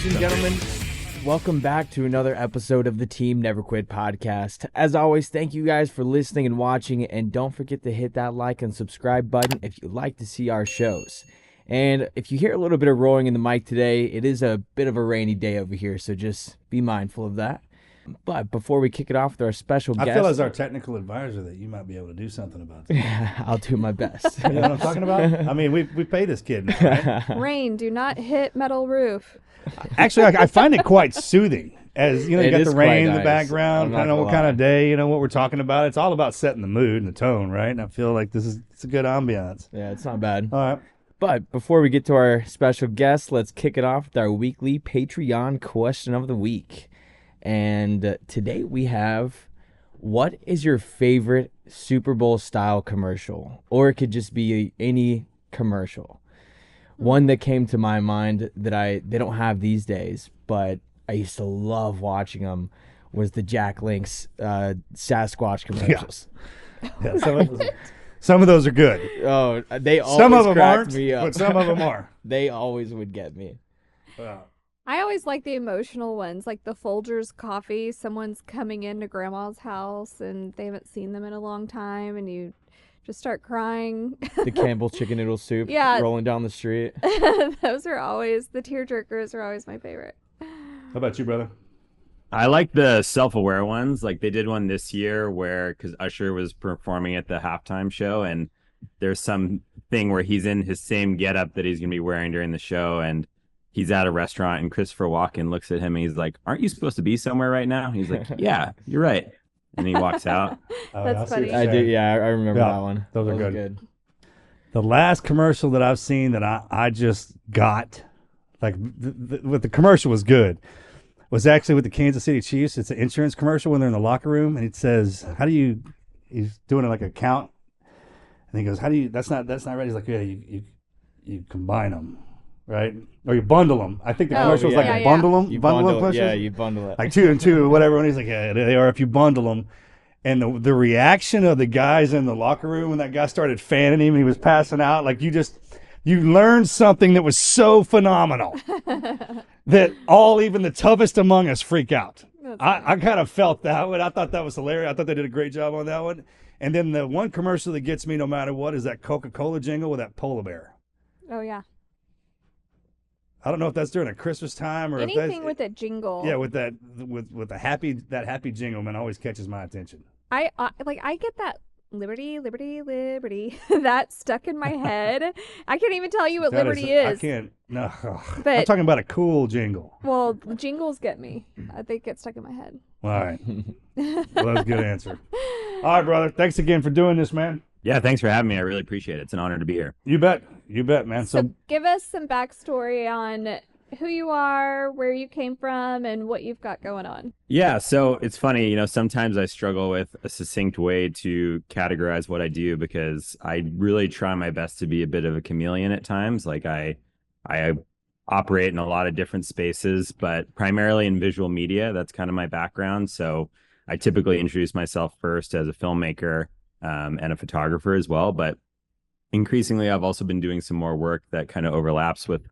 Ladies and gentlemen, welcome back to another episode of the Team Never Quit podcast. As always, thank you guys for listening and watching, and don't forget to hit that like and subscribe button if you'd like to see our shows. And if you hear a little bit of roaring in the mic today, it is a bit of a rainy day over here, so just be mindful of that. But before we kick it off with our special guest... I feel as our technical advisor that you might be able to do something about that. I'll do my best. You know what I'm talking about? I mean, we pay this kid now, right? Rain, do not hit metal roof. Actually, I find it quite soothing. As you know, you got the rain in the nice. background, kind of what kind of day, you know, what we're talking about. It's all about setting the mood and the tone, right? And I feel like it's a good ambiance. Yeah, it's not bad. All right. But before we get to our special guest, let's kick it off with our weekly Patreon question of the week. And today we have, what is your favorite Super Bowl style commercial? Or it could just be any commercial. One that came to my mind that they don't have these days, but I used to love watching them, was the Jack Link's Sasquatch commercials. Yeah, some of those are good. Oh, they always some of them cracked aren't, me up. but some of them are. They always would get me. I always like the emotional ones, like the Folgers coffee. Someone's coming into grandma's house and they haven't seen them in a long time, and you just start crying. The Campbell's chicken noodle soup rolling down the street. Those are always, the tearjerkers are always my favorite. How about you, brother? I like the self-aware ones. Like they did one this year where, because Usher was performing at the halftime show, and there's some thing where he's in his same getup that he's going to be wearing during the show, and he's at a restaurant, and Christopher Walken looks at him and he's like, "Aren't you supposed to be somewhere right now?" He's like, "Yeah, you're right." And he walks out. That's funny. I do, yeah, I remember that one. Those are was good. The last commercial that I've seen that I just got, like, what the commercial was good, was actually with the Kansas City Chiefs. It's an insurance commercial when they're in the locker room, and it says, he's doing like a count, and he goes, that's not right. He's like, yeah, you combine them, right? Or you bundle them. I think the commercial was like bundle them. You bundle them. Yeah, you bundle it. Like 2 and 2 or whatever. And he's like, yeah, they are if you bundle them. And the reaction of the guys in the locker room when that guy started fanning him and he was passing out, like you learned something that was so phenomenal that even the toughest among us freak out. I kind of felt that one. I thought that was hilarious. I thought they did a great job on that one. And then the one commercial that gets me no matter what is that Coca-Cola jingle with that polar bear. Oh, yeah. I don't know if that's during a Christmas time or anything with a jingle. Yeah, with that happy jingle, man, always catches my attention. I get that liberty, liberty, liberty that stuck in my head. I can't even tell you what liberty is. I can't. No, but I'm talking about a cool jingle. Well, jingles get me. They get stuck in my head. All right. Well, that's a good answer. All right, brother. Thanks again for doing this, man. Yeah, thanks for having me. I really appreciate it. It's an honor to be here. You bet, man. So give us some backstory on who you are, where you came from, and what you've got going on. Yeah, so it's funny, sometimes I struggle with a succinct way to categorize what I do because I really try my best to be a bit of a chameleon at times. Like I operate in a lot of different spaces, but primarily in visual media. That's kind of my background. So I typically introduce myself first as a filmmaker and a photographer as well. But increasingly, I've also been doing some more work that kind of overlaps with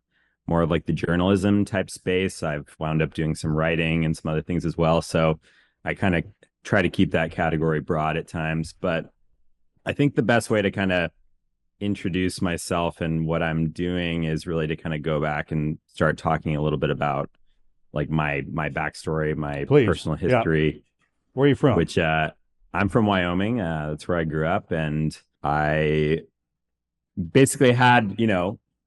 more of like the journalism type space. I've wound up doing some writing and some other things as well. So I kind of try to keep that category broad at times. But I think the best way to kind of introduce myself and what I'm doing is really to kind of go back and start talking a little bit about like my backstory, my personal history. Yeah. Where are you from? Which I'm from Wyoming. That's where I grew up. And I basically had,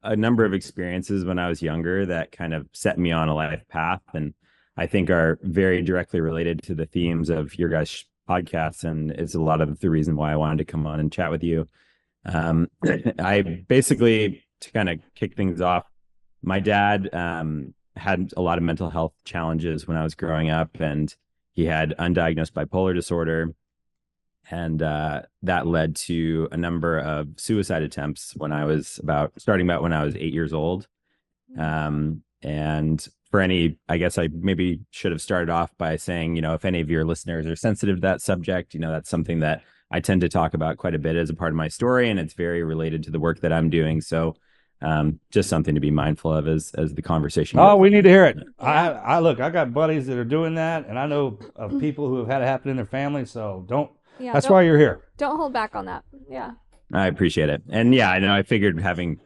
a number of experiences when I was younger that kind of set me on a life path, and I think are very directly related to the themes of your guys' podcasts, and it's a lot of the reason why I wanted to come on and chat with you. I basically, to kind of kick things off, my dad had a lot of mental health challenges when I was growing up, and he had undiagnosed bipolar disorder. And that led to a number of suicide attempts when I was starting about when I was 8 years old. And for any, I guess I maybe should have started off by saying, if any of your listeners are sensitive to that subject, that's something that I tend to talk about quite a bit as a part of my story, and it's very related to the work that I'm doing. So just something to be mindful of as the conversation Oh, goes. we need to hear it. Yeah. I look, I got buddies that are doing that, and I know of people who have had it happen in their family. So Yeah, that's why you're here. Don't hold back on that. Yeah. I appreciate it. And yeah, I know I figured having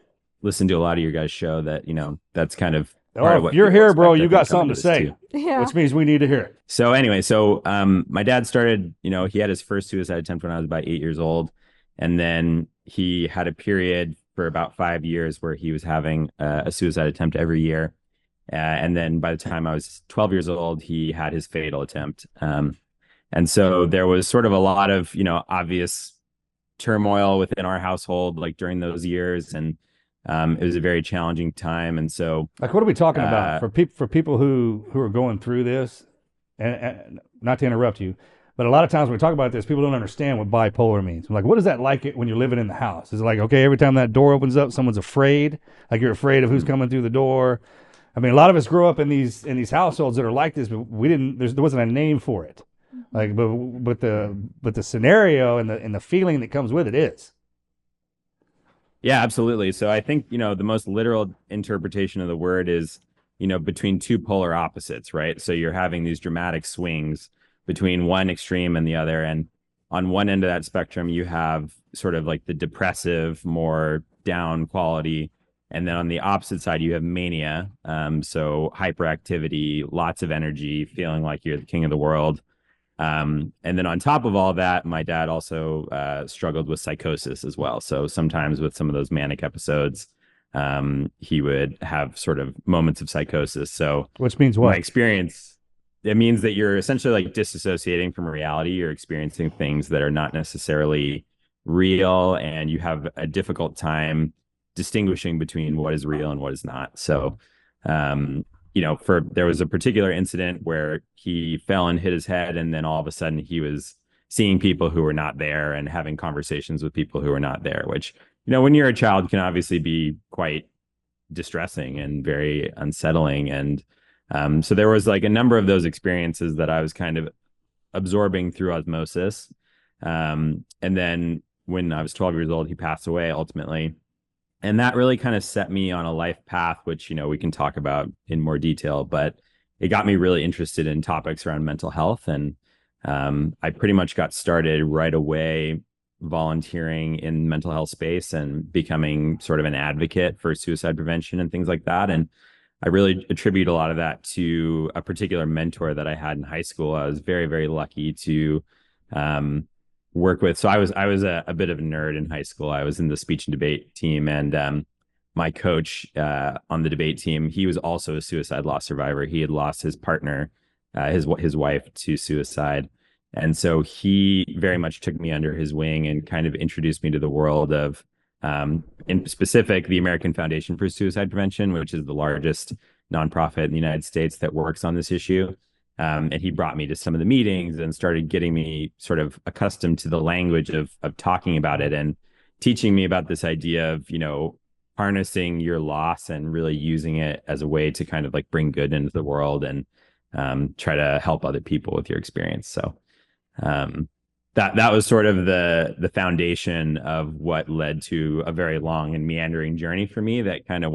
listened to a lot of your guys' show that, that's kind of part of Oh, what if you're people here, bro, expect, I you think, got coming something to this say, too. Yeah. which means we need to hear it. So anyway, my dad started, he had his first suicide attempt when I was about 8 years old. And then he had a period for about 5 years where he was having a suicide attempt every year. And then by the time I was 12 years old, he had his fatal attempt. And so there was sort of a lot of, obvious turmoil within our household, like during those years. And it was a very challenging time. And so, Like, what are we talking about for people who are going through this? And not to interrupt you, but a lot of times when we talk about this, people don't understand what bipolar means. Like, what is that like when you're living in the house? Is it like, okay, every time that door opens up, someone's afraid? Like, you're afraid of who's coming through the door? I mean, a lot of us grow up in these households that are like this, but there wasn't a name for it. Like, but the scenario and the feeling that comes with it is. Yeah, absolutely. So I think, the most literal interpretation of the word is, between two polar opposites, right? So you're having these dramatic swings between one extreme and the other. And on one end of that spectrum, you have sort of like the depressive, more down quality. And then on the opposite side, you have mania. So hyperactivity, lots of energy, feeling like you're the king of the world. And then on top of all that, my dad also struggled with psychosis as well. So sometimes with some of those manic episodes, he would have sort of moments of psychosis. So which means what? My experience, it means that you're essentially like disassociating from reality. You're experiencing things that are not necessarily real, and you have a difficult time distinguishing between what is real and what is not. So, there was a particular incident where he fell and hit his head, and then all of a sudden he was seeing people who were not there and having conversations with people who were not there, which, when you're a child can obviously be quite distressing and very unsettling. And so there was like a number of those experiences that I was kind of absorbing through osmosis. And then when I was 12 years old, he passed away ultimately. And that really kind of set me on a life path, which, we can talk about in more detail, but it got me really interested in topics around mental health. And I pretty much got started right away volunteering in mental health space and becoming sort of an advocate for suicide prevention and things like that. And I really attribute a lot of that to a particular mentor that I had in high school. I was very, very lucky to work with. So I was a bit of a nerd in high school. I was in the speech and debate team, and my coach on the debate team, he was also a suicide loss survivor. He had lost his partner, his wife, to suicide. And so he very much took me under his wing and kind of introduced me to the world of, in specific, the American Foundation for Suicide Prevention, which is the largest nonprofit in the United States that works on this issue. And he brought me to some of the meetings and started getting me sort of accustomed to the language of talking about it and teaching me about this idea of, harnessing your loss and really using it as a way to kind of like bring good into the world and try to help other people with your experience. So that was sort of the foundation of what led to a very long and meandering journey for me that kind of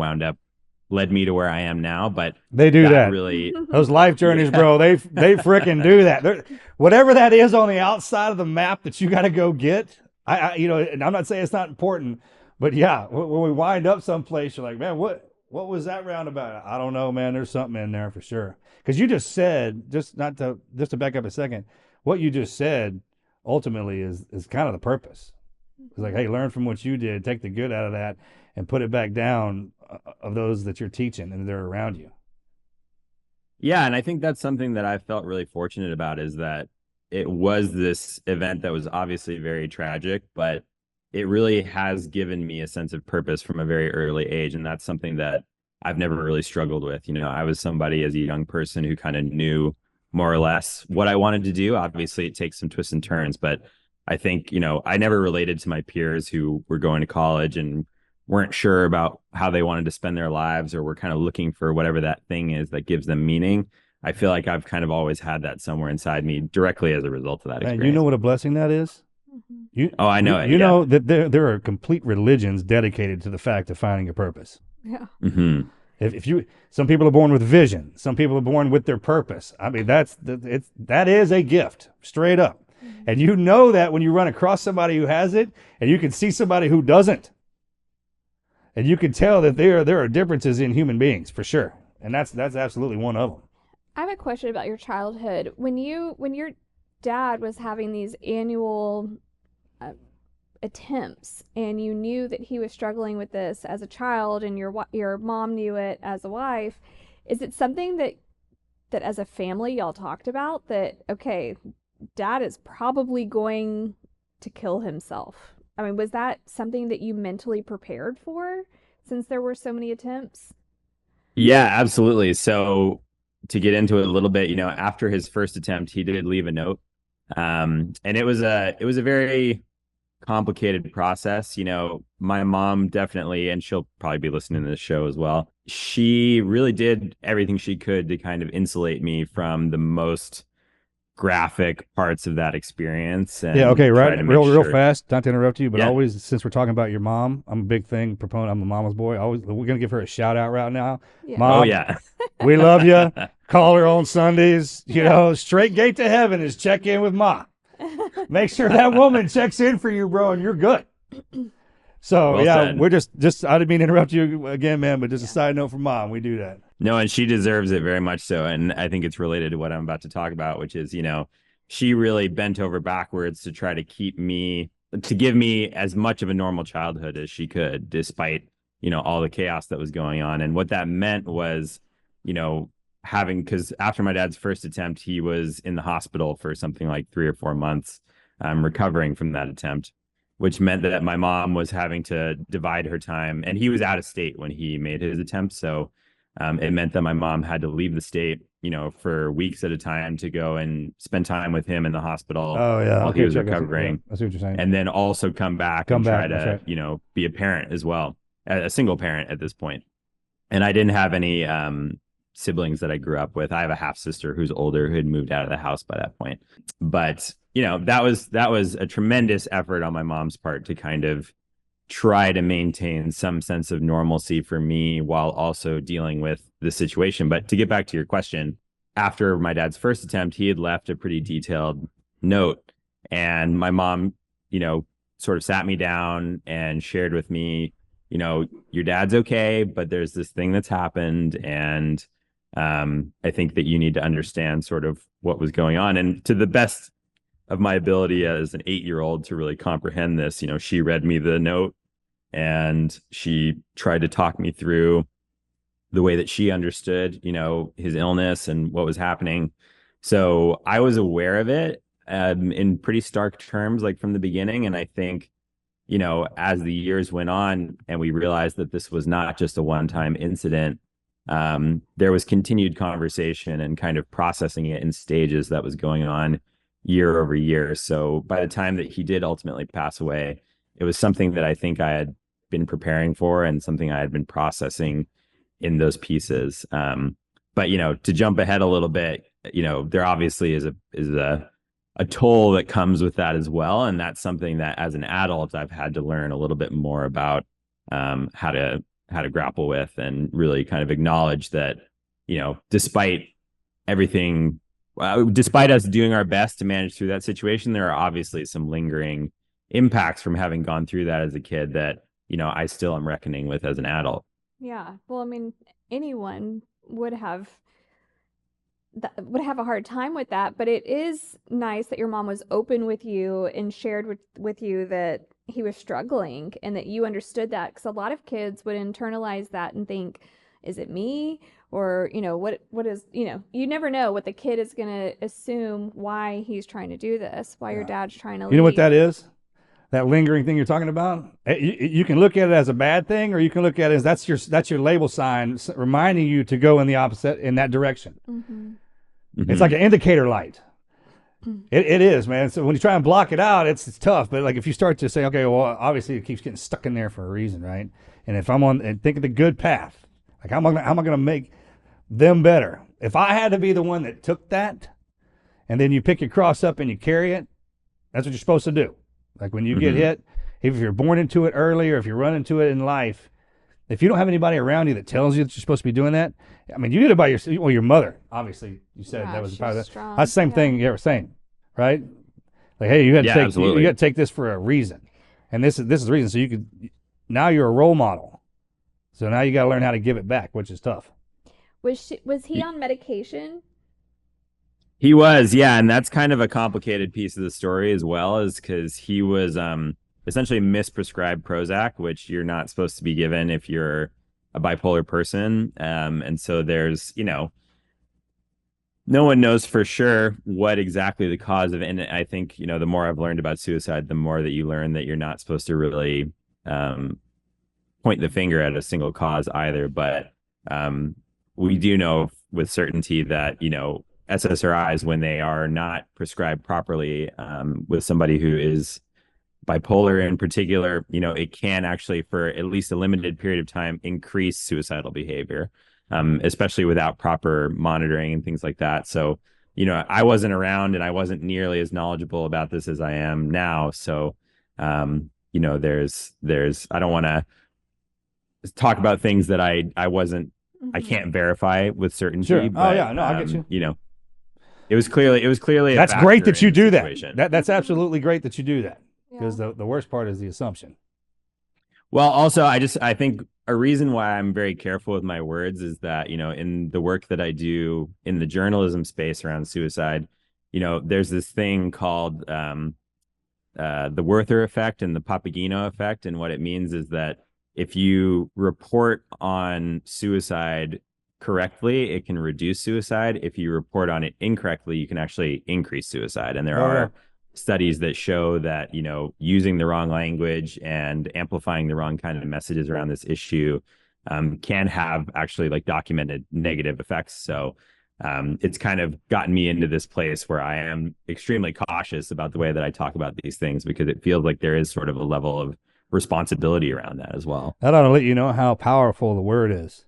led me to where I am now. But they do that really, those life journeys, bro. They freaking do that. Whatever that is on the outside of the map that you got to go get. And I'm not saying it's not important, but yeah, when we wind up someplace, you're like, man, what was that roundabout? I don't know, man. There's something in there for sure. Because you just said, just to back up a second, what you just said ultimately is kind of the purpose. It's like, hey, learn from what you did, take the good out of that, and put it back down of those that you're teaching and they're around you. Yeah, and I think that's something that I felt really fortunate about, is that it was this event that was obviously very tragic, but it really has given me a sense of purpose from a very early age. And that's something that I've never really struggled with. I was somebody as a young person who kind of knew more or less what I wanted to do. Obviously, it takes some twists and turns, but I think, I never related to my peers who were going to college and weren't sure about how they wanted to spend their lives, or were kind of looking for whatever that thing is that gives them meaning. I feel like I've kind of always had that somewhere inside me directly as a result of that experience. And you know what a blessing that is? Mhm. Oh, I know it. You Yeah. know that there are complete religions dedicated to the fact of finding a purpose. Yeah. Hmm. If you, some people are born with vision, some people are born with their purpose. I mean, that is a gift, straight up. Mhm. And you know that when you run across somebody who has it, and you can see somebody who doesn't, and you can tell that there are differences in human beings for sure, and that's absolutely one of them. I have a question about your childhood. When your dad was having these annual uh, attempts, and you knew that he was struggling with this as a child, and your mom knew it as a wife, is it something that as a family y'all talked about, that okay, dad is probably going to kill himself? I mean, was that something that you mentally prepared for, since there were so many attempts? Yeah, absolutely. So to get into it a little bit, after his first attempt, he did leave a note. And it was a very complicated process. My mom definitely, and she'll probably be listening to this show as well. She really did everything she could to kind of insulate me from the most graphic parts of that experience Yeah, and okay, try right. to make Real sure. fast. Not to interrupt you, but Yeah. always, since we're talking about your mom, I'm a big thing proponent. I'm a mama's boy. Always, we're gonna give her a shout out right now. Yeah. Oh Mom, yeah. we love you. Call her on Sundays. Yeah. Straight gate to heaven is check in with Ma. Make sure that woman checks in for you, bro, and you're good. So Well yeah, said. we're just I didn't mean to interrupt you again, man, but just a Yeah. side note from Mom, we do that. No, and she deserves it very much so. And I think it's related to what I'm about to talk about, which is, she really bent over backwards to try to give me as much of a normal childhood as she could, despite, all the chaos that was going on. And what that meant was, you know, because after my dad's first attempt, he was in the hospital for something like 3 or 4 months, recovering from that attempt, which meant that my mom was having to divide her time. And he was out of state when he made his attempt. So, it meant that my mom had to leave the state, for weeks at a time to go and spend time with him in the hospital Oh yeah, while he okay, was check. Yeah, recovering, I see what you're saying. and then also come back Come and back. try That's to, right. be a parent as well, a single parent at this point. And I didn't have any siblings that I grew up with. I have a half sister who's older who had moved out of the house by that point. But that was a tremendous effort on my mom's part to kind of try to maintain some sense of normalcy for me while also dealing with the situation. But to get back to your question, after my dad's first attempt, he had left a pretty detailed note. And my mom, sort of sat me down and shared with me, your dad's okay, but there's this thing that's happened. And I think that you need to understand sort of what was going on. And to the best of my ability as an 8-year-old to really comprehend this, she read me the note and she tried to talk me through the way that she understood, his illness and what was happening. So I was aware of it in pretty stark terms, like from the beginning. And I think, as the years went on and we realized that this was not just a one-time incident, there was continued conversation and kind of processing it in stages that was going on year over year. So by the time that he did ultimately pass away, it was something that I think I had been preparing for and something I had been processing in those pieces. But to jump ahead a little bit, there obviously is a toll that comes with that as well, and that's something that as an adult I've had to learn a little bit more about, how to grapple with and really kind of acknowledge that despite everything. Despite us doing our best to manage through that situation, there are obviously some lingering impacts from having gone through that as a kid that I still am reckoning with as an adult. Yeah. Well, I mean, anyone would have a hard time with that, but it is nice that your mom was open with you and shared with you that he was struggling and that you understood that, because a lot of kids would internalize that and think, is it me? Or, what is, you never know what the kid is going to assume, why he's trying to do this, why your Yeah. dad's trying to You know what leave. that is? That lingering thing you're talking about. You can look at it as a bad thing, or you can look at it as that's your label sign reminding you to go in the opposite in that direction. Mm-hmm. It's like an indicator light. It is, man. So when you try and block it out, it's tough. But like if you start to say, okay, well, obviously it keeps getting stuck in there for a reason, right? And if I'm on and think of the good path, like how am I going to make them better? If I had to be the one that took that, and then you pick your cross up and you carry it, that's what you're supposed to do. Like when you get hit, if you're born into it early or if you run into it in life, if you don't have anybody around you that tells you that you're supposed to be doing that, I mean, you did it by your mother, obviously. You said that was part of that. strong. That's the same thing you were saying, right? Like, hey, you got to take you got to take this for a reason, and this is the reason. So now you're a role model. So now you got to learn how to give it back, which is tough. Was he on medication? He was, yeah, and that's kind of a complicated piece of the story as well, is because he was essentially misprescribed Prozac, which you're not supposed to be given if you're a bipolar person. And so there's, no one knows for sure what exactly the cause of it. And I think, the more I've learned about suicide, the more that you learn that you're not supposed to really point the finger at a single cause either. But we do know with certainty that, SSRIs, when they are not prescribed properly with somebody who is bipolar in particular, it can actually, for at least a limited period of time, increase suicidal behavior, especially without proper monitoring and things like that. So, I wasn't around and I wasn't nearly as knowledgeable about this as I am now. So, there's I don't want to talk about things that I wasn't, I can't verify with certainty. Sure. But, no, I get you. It was clearly. That's great that you do situation. that. That's absolutely great that you do that, because the worst part is the assumption. Well, also, I think a reason why I'm very careful with my words is that, in the work that I do in the journalism space around suicide, there's this thing called the Werther effect and the Papageno effect. And what it means is that if you report on suicide correctly, it can reduce suicide. If you report on it incorrectly, you can actually increase suicide. And there are studies that show that, using the wrong language and amplifying the wrong kind of messages around this issue can have actually documented negative effects. So it's kind of gotten me into this place where I am extremely cautious about the way that I talk about these things, because it feels like there is sort of a level of responsibility around that as well. That ought to let you know how powerful the word is.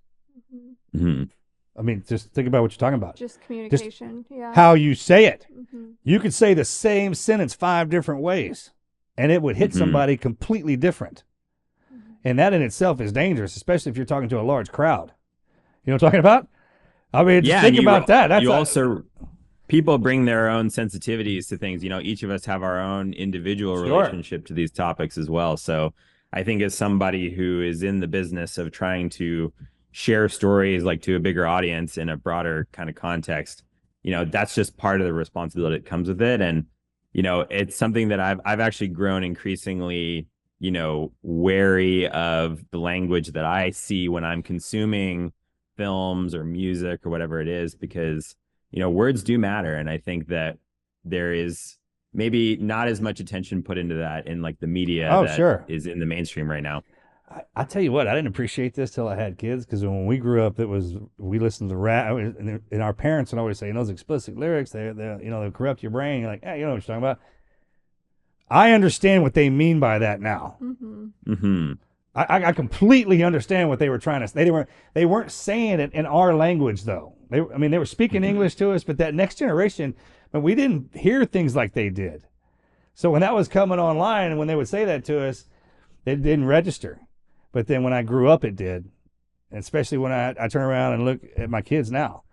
Mm-hmm. I mean, just think about what you're talking about. Just communication. Yeah. How you say it. You could say the same sentence 5 different ways, and it would hit somebody completely different. And that in itself is dangerous, especially if you're talking to a large crowd. You know what I'm talking about? I mean, just think about that. People bring their own sensitivities to things. Each of us have our own individual relationship to these topics as well. So I think as somebody who is in the business of trying to share stories to a bigger audience in a broader kind of context, that's just part of the responsibility that comes with it. And, it's something that I've actually grown increasingly, wary of the language that I see when I'm consuming films or music or whatever it is, because, words do matter. And I think that there is maybe not as much attention put into that in the media is in the mainstream right now. I tell you what, I didn't appreciate this till I had kids, because when we grew up, we listened to rap, and our parents would always say, those explicit lyrics, they'll corrupt your brain. You're like, hey, you know what you're talking about. I understand what they mean by that now. I completely understand what they were trying to say. They weren't saying it in our language though. They were speaking English to us, but that next generation, we didn't hear things like they did. So when that was coming online, and when they would say that to us, it didn't register. But then when I grew up, it did. And especially when I turn around and look at my kids now.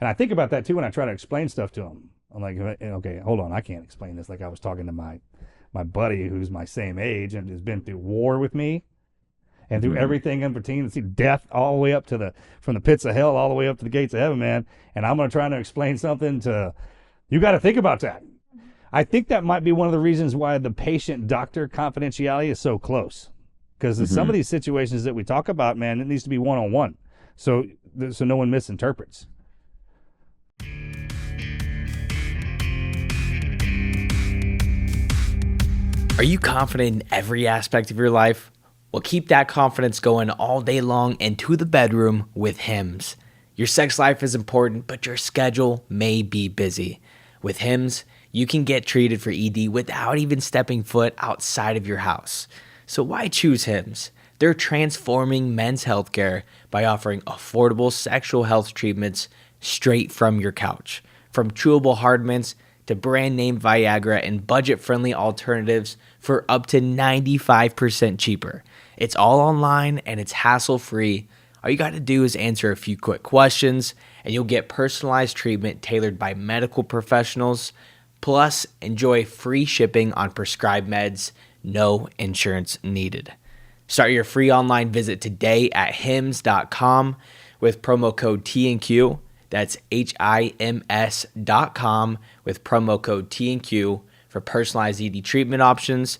And I think about that too when I try to explain stuff to them. I'm like, okay, hold on, I can't explain this like I was talking to my buddy who's my same age and has been through war with me and through everything in between, see death all the way up to from the pits of hell all the way up to the gates of heaven, man. And I'm going to try to explain something you got to think about that. I think that might be one of the reasons why the patient-doctor confidentiality is so close. Because in some of these situations that we talk about, man, it needs to be one-on-one, so no one misinterprets. Are you confident in every aspect of your life? Well, keep that confidence going all day long and to the bedroom with Hims. Your sex life is important, but your schedule may be busy. With Hims, you can get treated for ED without even stepping foot outside of your house. So why choose Hims? They're transforming men's healthcare by offering affordable sexual health treatments straight from your couch. From chewable hard mints to brand name Viagra and budget-friendly alternatives for up to 95% cheaper. It's all online and it's hassle-free. All you got to do is answer a few quick questions and you'll get personalized treatment tailored by medical professionals. Plus, enjoy free shipping on prescribed meds, no insurance needed. Start your free online visit today at hims.com with promo code TNQ. That's HIMS.com with promo code TNQ for personalized ED treatment options.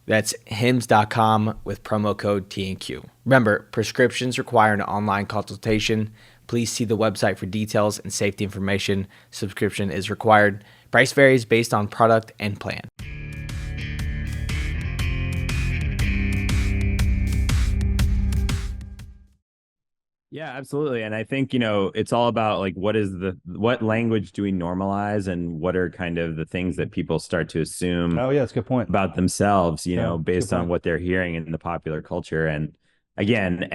That's hims.com with promo code TNQ. Remember, prescriptions require an online consultation. Please see the website for details and safety information. Subscription is required. Price varies based on product and plan. Yeah, absolutely. And I think, it's all about like what language do we normalize and what are kind of the things that people start to assume Oh, yeah, that's a good point. about themselves, Yeah, based good on point. what they're hearing in the popular culture. And again,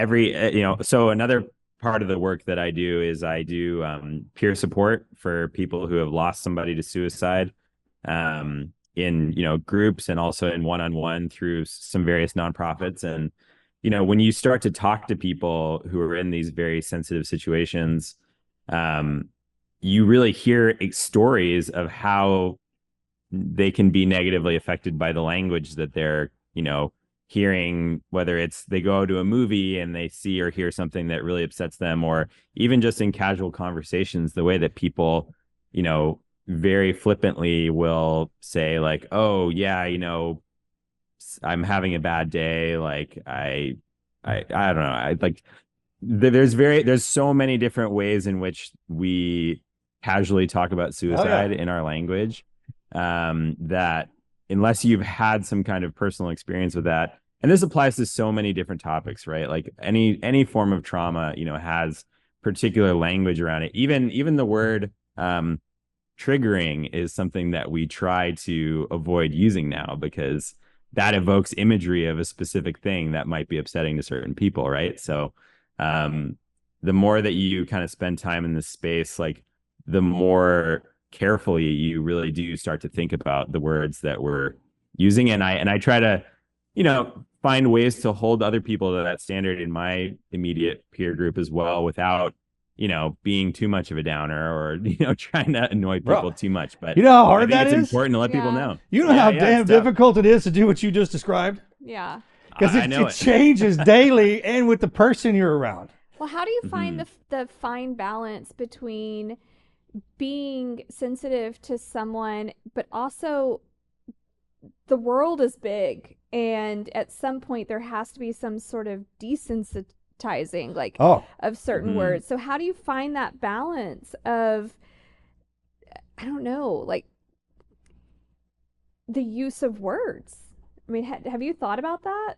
so another part of the work that I do is I do peer support for people who have lost somebody to suicide in, groups and also in one-on-one through some various nonprofits. And when you start to talk to people who are in these very sensitive situations, you really hear stories of how they can be negatively affected by the language that they're, hearing, whether it's they go to a movie and they see or hear something that really upsets them, or even just in casual conversations, the way that people, very flippantly will say like, oh yeah, I'm having a bad day. Like I don't know. I like there's so many different ways in which we casually talk about suicide in our language, that unless you've had some kind of personal experience with that, and this applies to so many different topics, right? Like any form of trauma, has particular language around it. Even the word, triggering is something that we try to avoid using now because that evokes imagery of a specific thing that might be upsetting to certain people, right? So the more that you kind of spend time in this space, like the more carefully you really do start to think about the words that we're using. And I try to, find ways to hold other people to that standard in my immediate peer group as well, without being too much of a downer or, trying to annoy people too much. But you know how I hard think that it's is? important to let people know. You know how damn difficult it is to do what you just described? Yeah. Because it changes daily and with the person you're around. Well, how do you find the fine balance between being sensitive to someone, but also the world is big, and at some point there has to be some sort of desensitizing, like of certain words. So how do you find that balance of, I don't know, like the use of words? I mean, have you thought about that?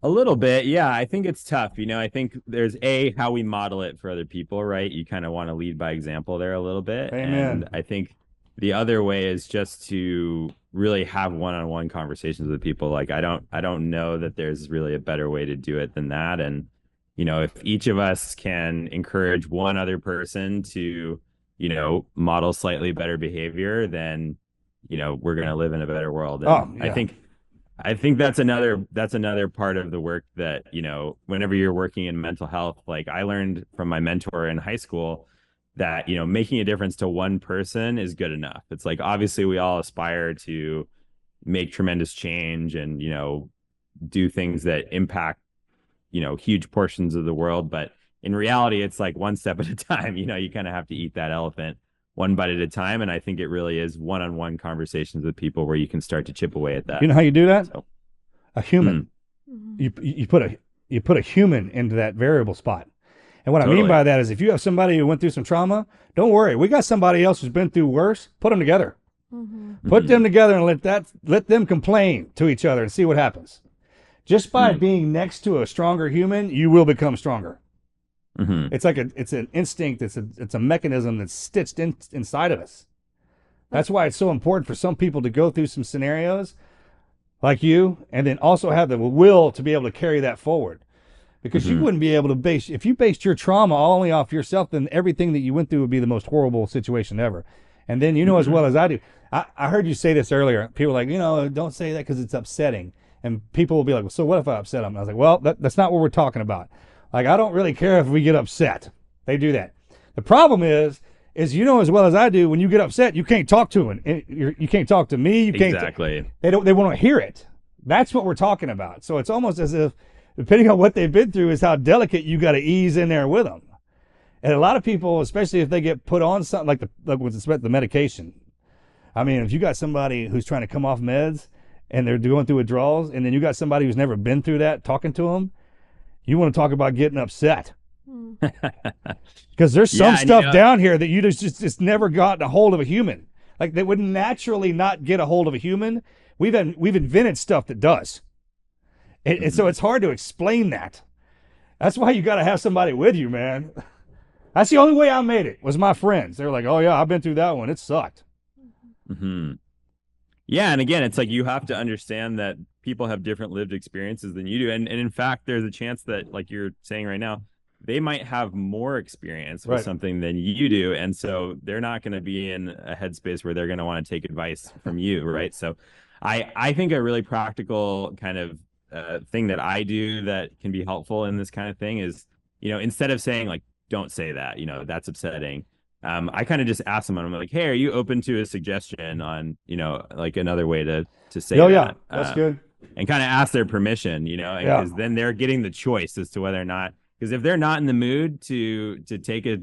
A little bit, yeah. I think it's tough. I think there's how we model it for other people, right? You kind of want to lead by example there a little bit. Amen. And I think the other way is just to really have one-on-one conversations with people. Like I don't know that there's really a better way to do it than that. And if each of us can encourage one other person to, model slightly better behavior, then we're going to live in a better world. And I think that's another part of the work that, whenever you're working in mental health, like I learned from my mentor in high school that, making a difference to one person is good enough. It's like, obviously we all aspire to make tremendous change and, do things that impact, huge portions of the world. But in reality, it's like one step at a time. You kind of have to eat that elephant one bite at a time. And I think it really is one-on-one conversations with people where you can start to chip away at that. You know how you do that? So, a human. You put a human into that variable spot. And what I mean by that is if you have somebody who went through some trauma, don't worry. We got somebody else who's been through worse. Put them together. Put them together and let them complain to each other and see what happens. Just by being next to a stronger human, you will become stronger. It's like it's an instinct. It's a mechanism that's stitched inside of us. That's why it's so important for some people to go through some scenarios like you, and then also have the will to be able to carry that forward. Because you wouldn't be able to if you based your trauma only off yourself, then everything that you went through would be the most horrible situation ever. And then you know as well as I do. I heard you say this earlier. People are like, don't say that because it's upsetting. And people will be like, well, so what if I upset them? And I was like, well, that's not what we're talking about. Like, I don't really care if we get upset. They do that. The problem is you know as well as I do, when you get upset, you can't talk to them. You can't talk to me. You can't. Exactly. They won't hear it. That's what we're talking about. So it's almost as if, depending on what they've been through, is how delicate you got to ease in there with them. And a lot of people, especially if they get put on something like with the medication. I mean, if you got somebody who's trying to come off meds and they're going through withdrawals, and then you got somebody who's never been through that talking to them, you want to talk about getting upset. Because there's some stuff down here that you just never gotten a hold of a human. Like, they would naturally not get a hold of a human. We've invented stuff that does. And so it's hard to explain that. That's why you got to have somebody with you, man. That's the only way I made it, was my friends. They were like, oh, yeah, I've been through that one. It sucked. Mm-hmm. Yeah, and again, it's like you have to understand that people have different lived experiences than you do. And in fact, there's a chance that, like you're saying right now, they might have more experience with something than you do. And so they're not going to be in a headspace where they're going to want to take advice from you, right? So I think a really practical kind of thing that I do that can be helpful in this kind of thing is, instead of saying like, don't say that, that's upsetting. I kind of just ask them, I'm like, hey, are you open to a suggestion on, like another way to say that? Yeah, that's good. And kind of ask their permission, because then they're getting the choice as to whether or not, because if they're not in the mood to take a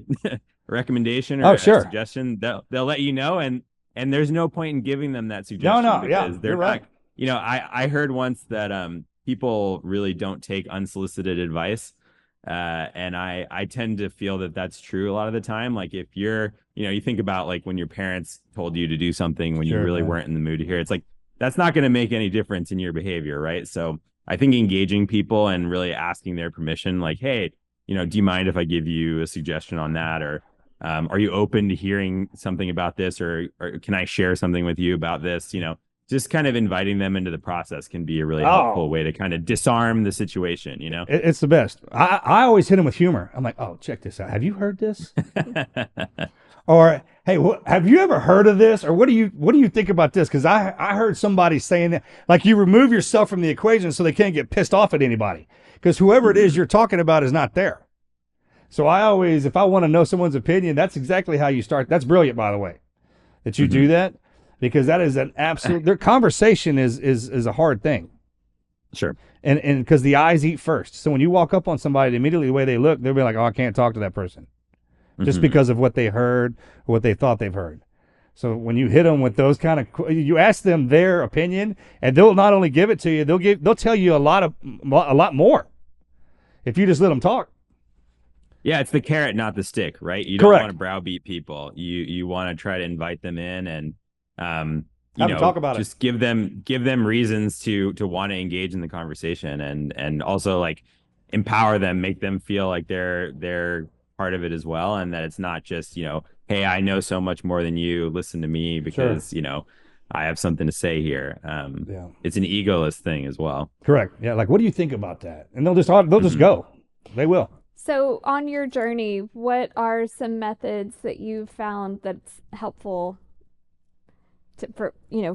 recommendation or a suggestion, they'll let you know. And there's no point in giving them that suggestion. Because they're right. I heard once that people really don't take unsolicited advice. And I tend to feel that that's true a lot of the time. Like if you're, you think about like when your parents told you to do something when you really weren't in the mood to hear, it's like, that's not going to make any difference in your behavior. Right. So I think engaging people and really asking their permission, like, hey, do you mind if I give you a suggestion on that? Or are you open to hearing something about this? Or can I share something with you about this? Just kind of inviting them into the process can be a really helpful way to kind of disarm the situation, It's the best. I always hit them with humor. I'm like, oh, check this out. Have you heard this? Or, hey, have you ever heard of this? Or what do you think about this? Because I heard somebody saying that, like, you remove yourself from the equation so they can't get pissed off at anybody. Because whoever it is you're talking about is not there. So I always, if I want to know someone's opinion, that's exactly how you start. That's brilliant, by the way, that you do that. Because that is an absolute, their conversation is a hard thing. Sure. And because the eyes eat first. So when you walk up on somebody, immediately the way they look, they'll be like, oh, I can't talk to that person. Just because of what they heard or what they thought they've heard. So when you hit them with those kind of, you ask them their opinion, and they'll not only give it to you, they'll tell you a lot more if you just let them talk. Yeah, it's the carrot, not the stick, right? You don't want to browbeat people. You want to try to invite them in and talk about just give them reasons to want to engage in the conversation and also like empower them, make them feel like they're part of it as well, and that it's not just hey, I know so much more than you, listen to me because I have something to say here. It's an egoless thing as well. Correct. Yeah, like what do you think about that? And they'll just go. They will. So on your journey, what are some methods that you've found that's helpful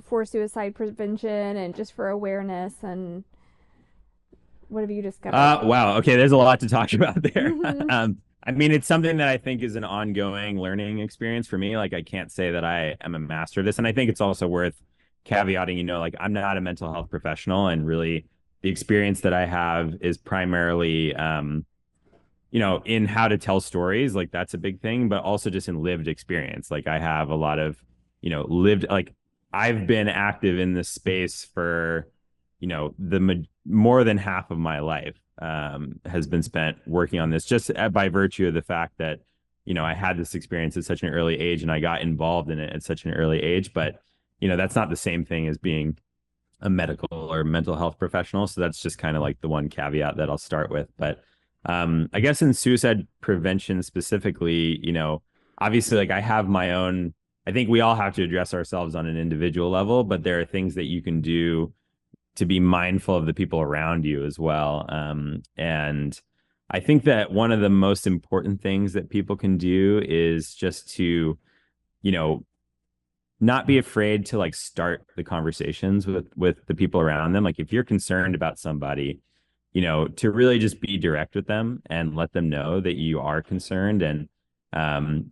for suicide prevention and just for awareness, and what have you discovered? Wow. Okay. There's a lot to talk about there. I mean, it's something that I think is an ongoing learning experience for me. Like, I can't say that I am a master of this. And I think it's also worth caveating, like I'm not a mental health professional, and really the experience that I have is primarily, in how to tell stories. Like that's a big thing, but also just in lived experience. Like I have a lot of, lived, like I've been active in this space for, more than half of my life has been spent working on this, just by virtue of the fact that, I had this experience at such an early age and I got involved in it at such an early age. But, that's not the same thing as being a medical or mental health professional. So that's just kind of like the one caveat that I'll start with. But I guess in suicide prevention specifically, obviously, like I have my own, I think we all have to address ourselves on an individual level, but there are things that you can do to be mindful of the people around you as well. And I think that one of the most important things that people can do is just to, not be afraid to like start the conversations with the people around them. Like if you're concerned about somebody, to really just be direct with them and let them know that you are concerned. And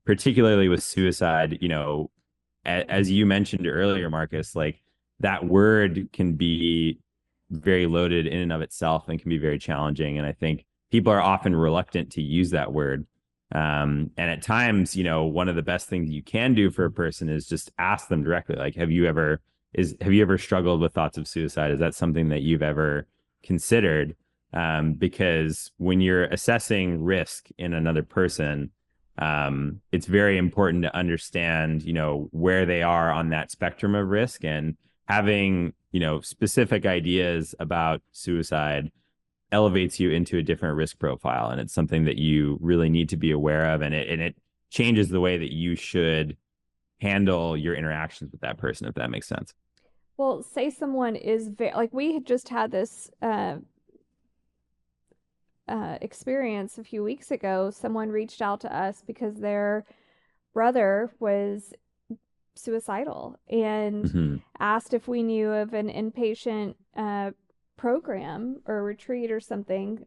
particularly with suicide, as you mentioned earlier, Marcus, like that word can be very loaded in and of itself and can be very challenging. And I think people are often reluctant to use that word. And at times, one of the best things you can do for a person is just ask them directly, like, have you ever struggled with thoughts of suicide? Is that something that you've ever considered? Because when you're assessing risk in another person, it's very important to understand, where they are on that spectrum of risk, and having, specific ideas about suicide elevates you into a different risk profile. And it's something that you really need to be aware of. And it changes the way that you should handle your interactions with that person, if that makes sense. Well, say someone is like we had just had this experience a few weeks ago. Someone reached out to us because their brother was suicidal and asked if we knew of an inpatient program or retreat or something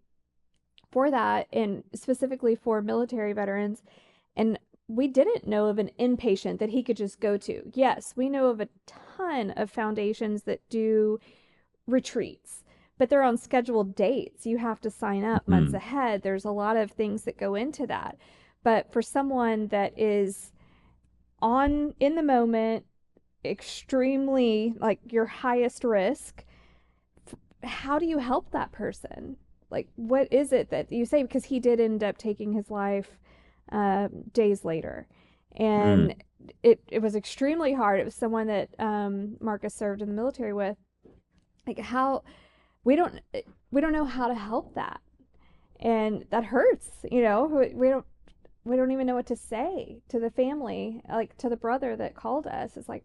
for that, and specifically for military veterans. And we didn't know of an inpatient that he could just go to. Yes, we know of a ton of foundations that do retreats, but they're on scheduled dates. You have to sign up months ahead. There's a lot of things that go into that. But for someone that is in the moment, extremely like your highest risk, how do you help that person? Like, what is it that you say? Because he did end up taking his life days later. And it was extremely hard. It was someone that Marcus served in the military with. Like, how we don't know how to help that. And that hurts, we don't even know what to say to the family, like to the brother that called us. It's like,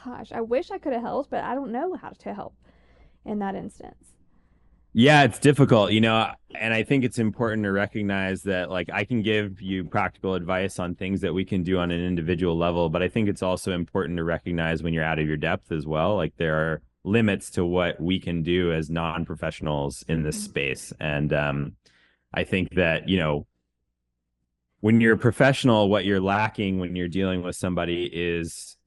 gosh, I wish I could have helped, but I don't know how to help in that instance. Yeah, it's difficult, and I think it's important to recognize that, like, I can give you practical advice on things that we can do on an individual level, but I think it's also important to recognize when you're out of your depth as well. Like, there are limits to what we can do as non-professionals in this space. And I think that, when you're a professional, what you're lacking when you're dealing with somebody is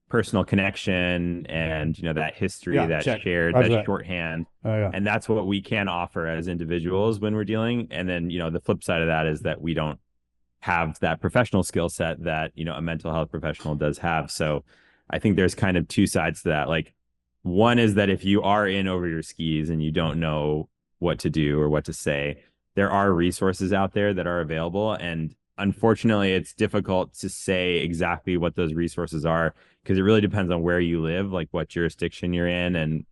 personal connection and that history, that shared, that shorthand. And that's what we can offer as individuals when we're dealing. And then the flip side of that is that we don't have that professional skill set that a mental health professional does have. So I think there's kind of two sides to that. Like, one is that if you are in over your skis and you don't know what to do or what to say, there are resources out there that are available. And unfortunately, it's difficult to say exactly what those resources are, because it really depends on where you live, like what jurisdiction you're in. And,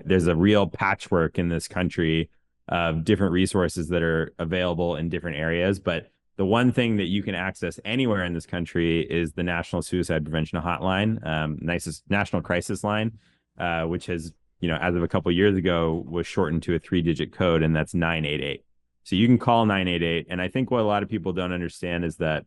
there's a real patchwork in this country of different resources that are available in different areas. But the one thing that you can access anywhere in this country is the National Suicide Prevention Hotline, National Crisis Line, which has, as of a couple of years ago, was shortened to a 3-digit code, and that's 988. So you can call 988. And I think what a lot of people don't understand is that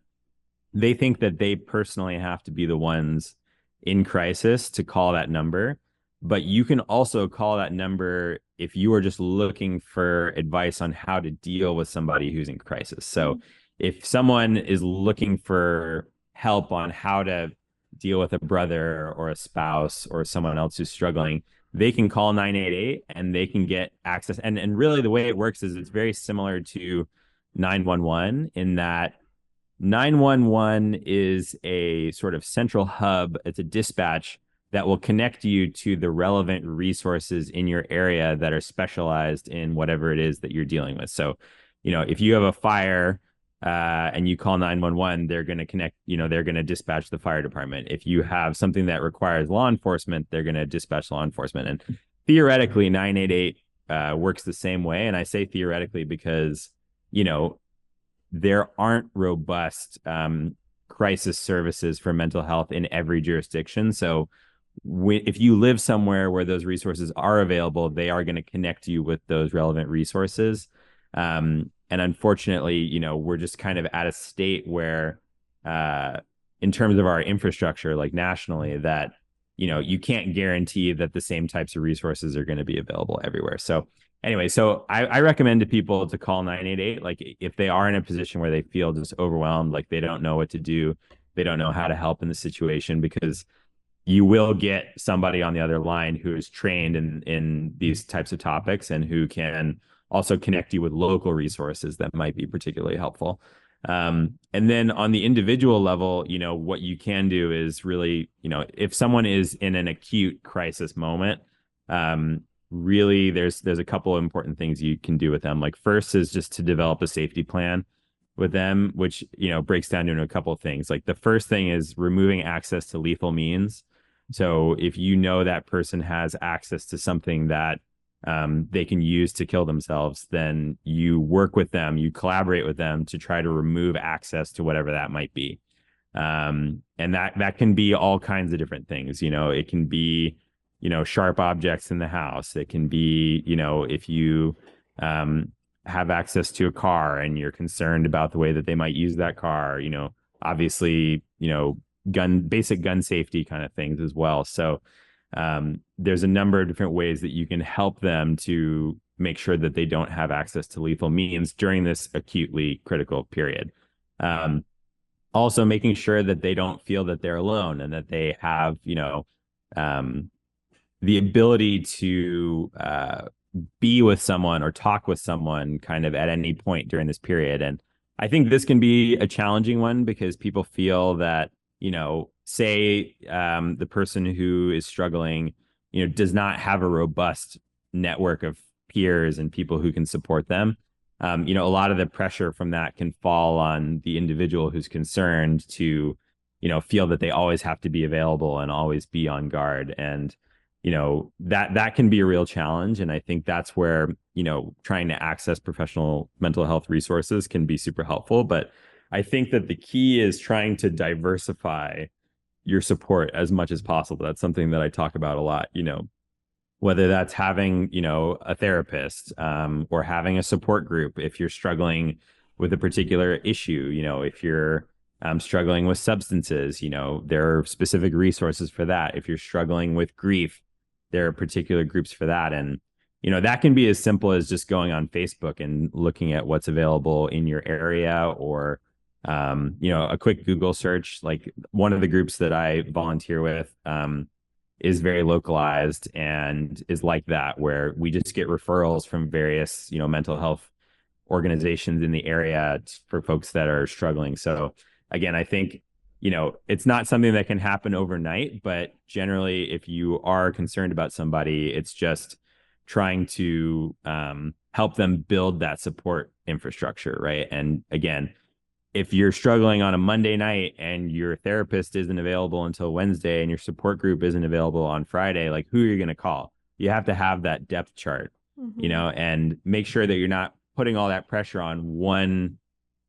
they think that they personally have to be the ones in crisis to call that number. But you can also call that number if you are just looking for advice on how to deal with somebody who's in crisis. So if someone is looking for help on how to deal with a brother or a spouse or someone else who's struggling, they can call 988 and they can get access. And really the way it works is it's very similar to 911 in that 911 is a sort of central hub. It's a dispatch that will connect you to the relevant resources in your area that are specialized in whatever it is that you're dealing with. So, if you have a fire and you call 911, they're going to connect, they're going to dispatch the fire department. If you have something that requires law enforcement, they're going to dispatch law enforcement. And theoretically, 988 works the same way. And I say theoretically because, there aren't robust crisis services for mental health in every jurisdiction. So if you live somewhere where those resources are available, they are going to connect you with those relevant resources. And unfortunately, we're just kind of at a state where in terms of our infrastructure, like nationally, that, you can't guarantee that the same types of resources are going to be available everywhere. So anyway, so I recommend to people to call 988, like if they are in a position where they feel just overwhelmed, like they don't know what to do, they don't know how to help in the situation, because you will get somebody on the other line who is trained in these types of topics and who can also connect you with local resources that might be particularly helpful. And then on the individual level, what you can do is really, if someone is in an acute crisis moment, really there's a couple of important things you can do with them. Like first is just to develop a safety plan with them, which, breaks down into a couple of things. Like the first thing is removing access to lethal means. So if that person has access to something that they can use to kill themselves, then you work with them, you collaborate with them to try to remove access to whatever that might be. And that can be all kinds of different things. It can be, sharp objects in the house. It can be, if you have access to a car and you're concerned about the way that they might use that car, obviously, basic gun safety kind of things as well. So there's a number of different ways that you can help them to make sure that they don't have access to lethal means during this acutely critical period. Also making sure that they don't feel that they're alone and that they have, the ability to be with someone or talk with someone kind of at any point during this period. And I think this can be a challenging one because people feel that, say the person who is struggling, does not have a robust network of peers and people who can support them. A lot of the pressure from that can fall on the individual who's concerned to, feel that they always have to be available and always be on guard. And, that can be a real challenge. And I think that's where, trying to access professional mental health resources can be super helpful. But I think that the key is trying to diversify your support as much as possible. That's something that I talk about a lot, whether that's having, a therapist or having a support group if you're struggling with a particular issue, if you're struggling with substances, there are specific resources for that. If you're struggling with grief, there are particular groups for that. And, that can be as simple as just going on Facebook and looking at what's available in your area, or a quick Google search. Like one of the groups that I volunteer with is very localized and is like that, where we just get referrals from various, mental health organizations in the area for folks that are struggling. So again, I think, it's not something that can happen overnight, but generally, if you are concerned about somebody, it's just trying to help them build that support infrastructure, right? And again, if you're struggling on a Monday night and your therapist isn't available until Wednesday and your support group isn't available on Friday, like who are you going to call? You have to have that depth chart, and make sure that you're not putting all that pressure on one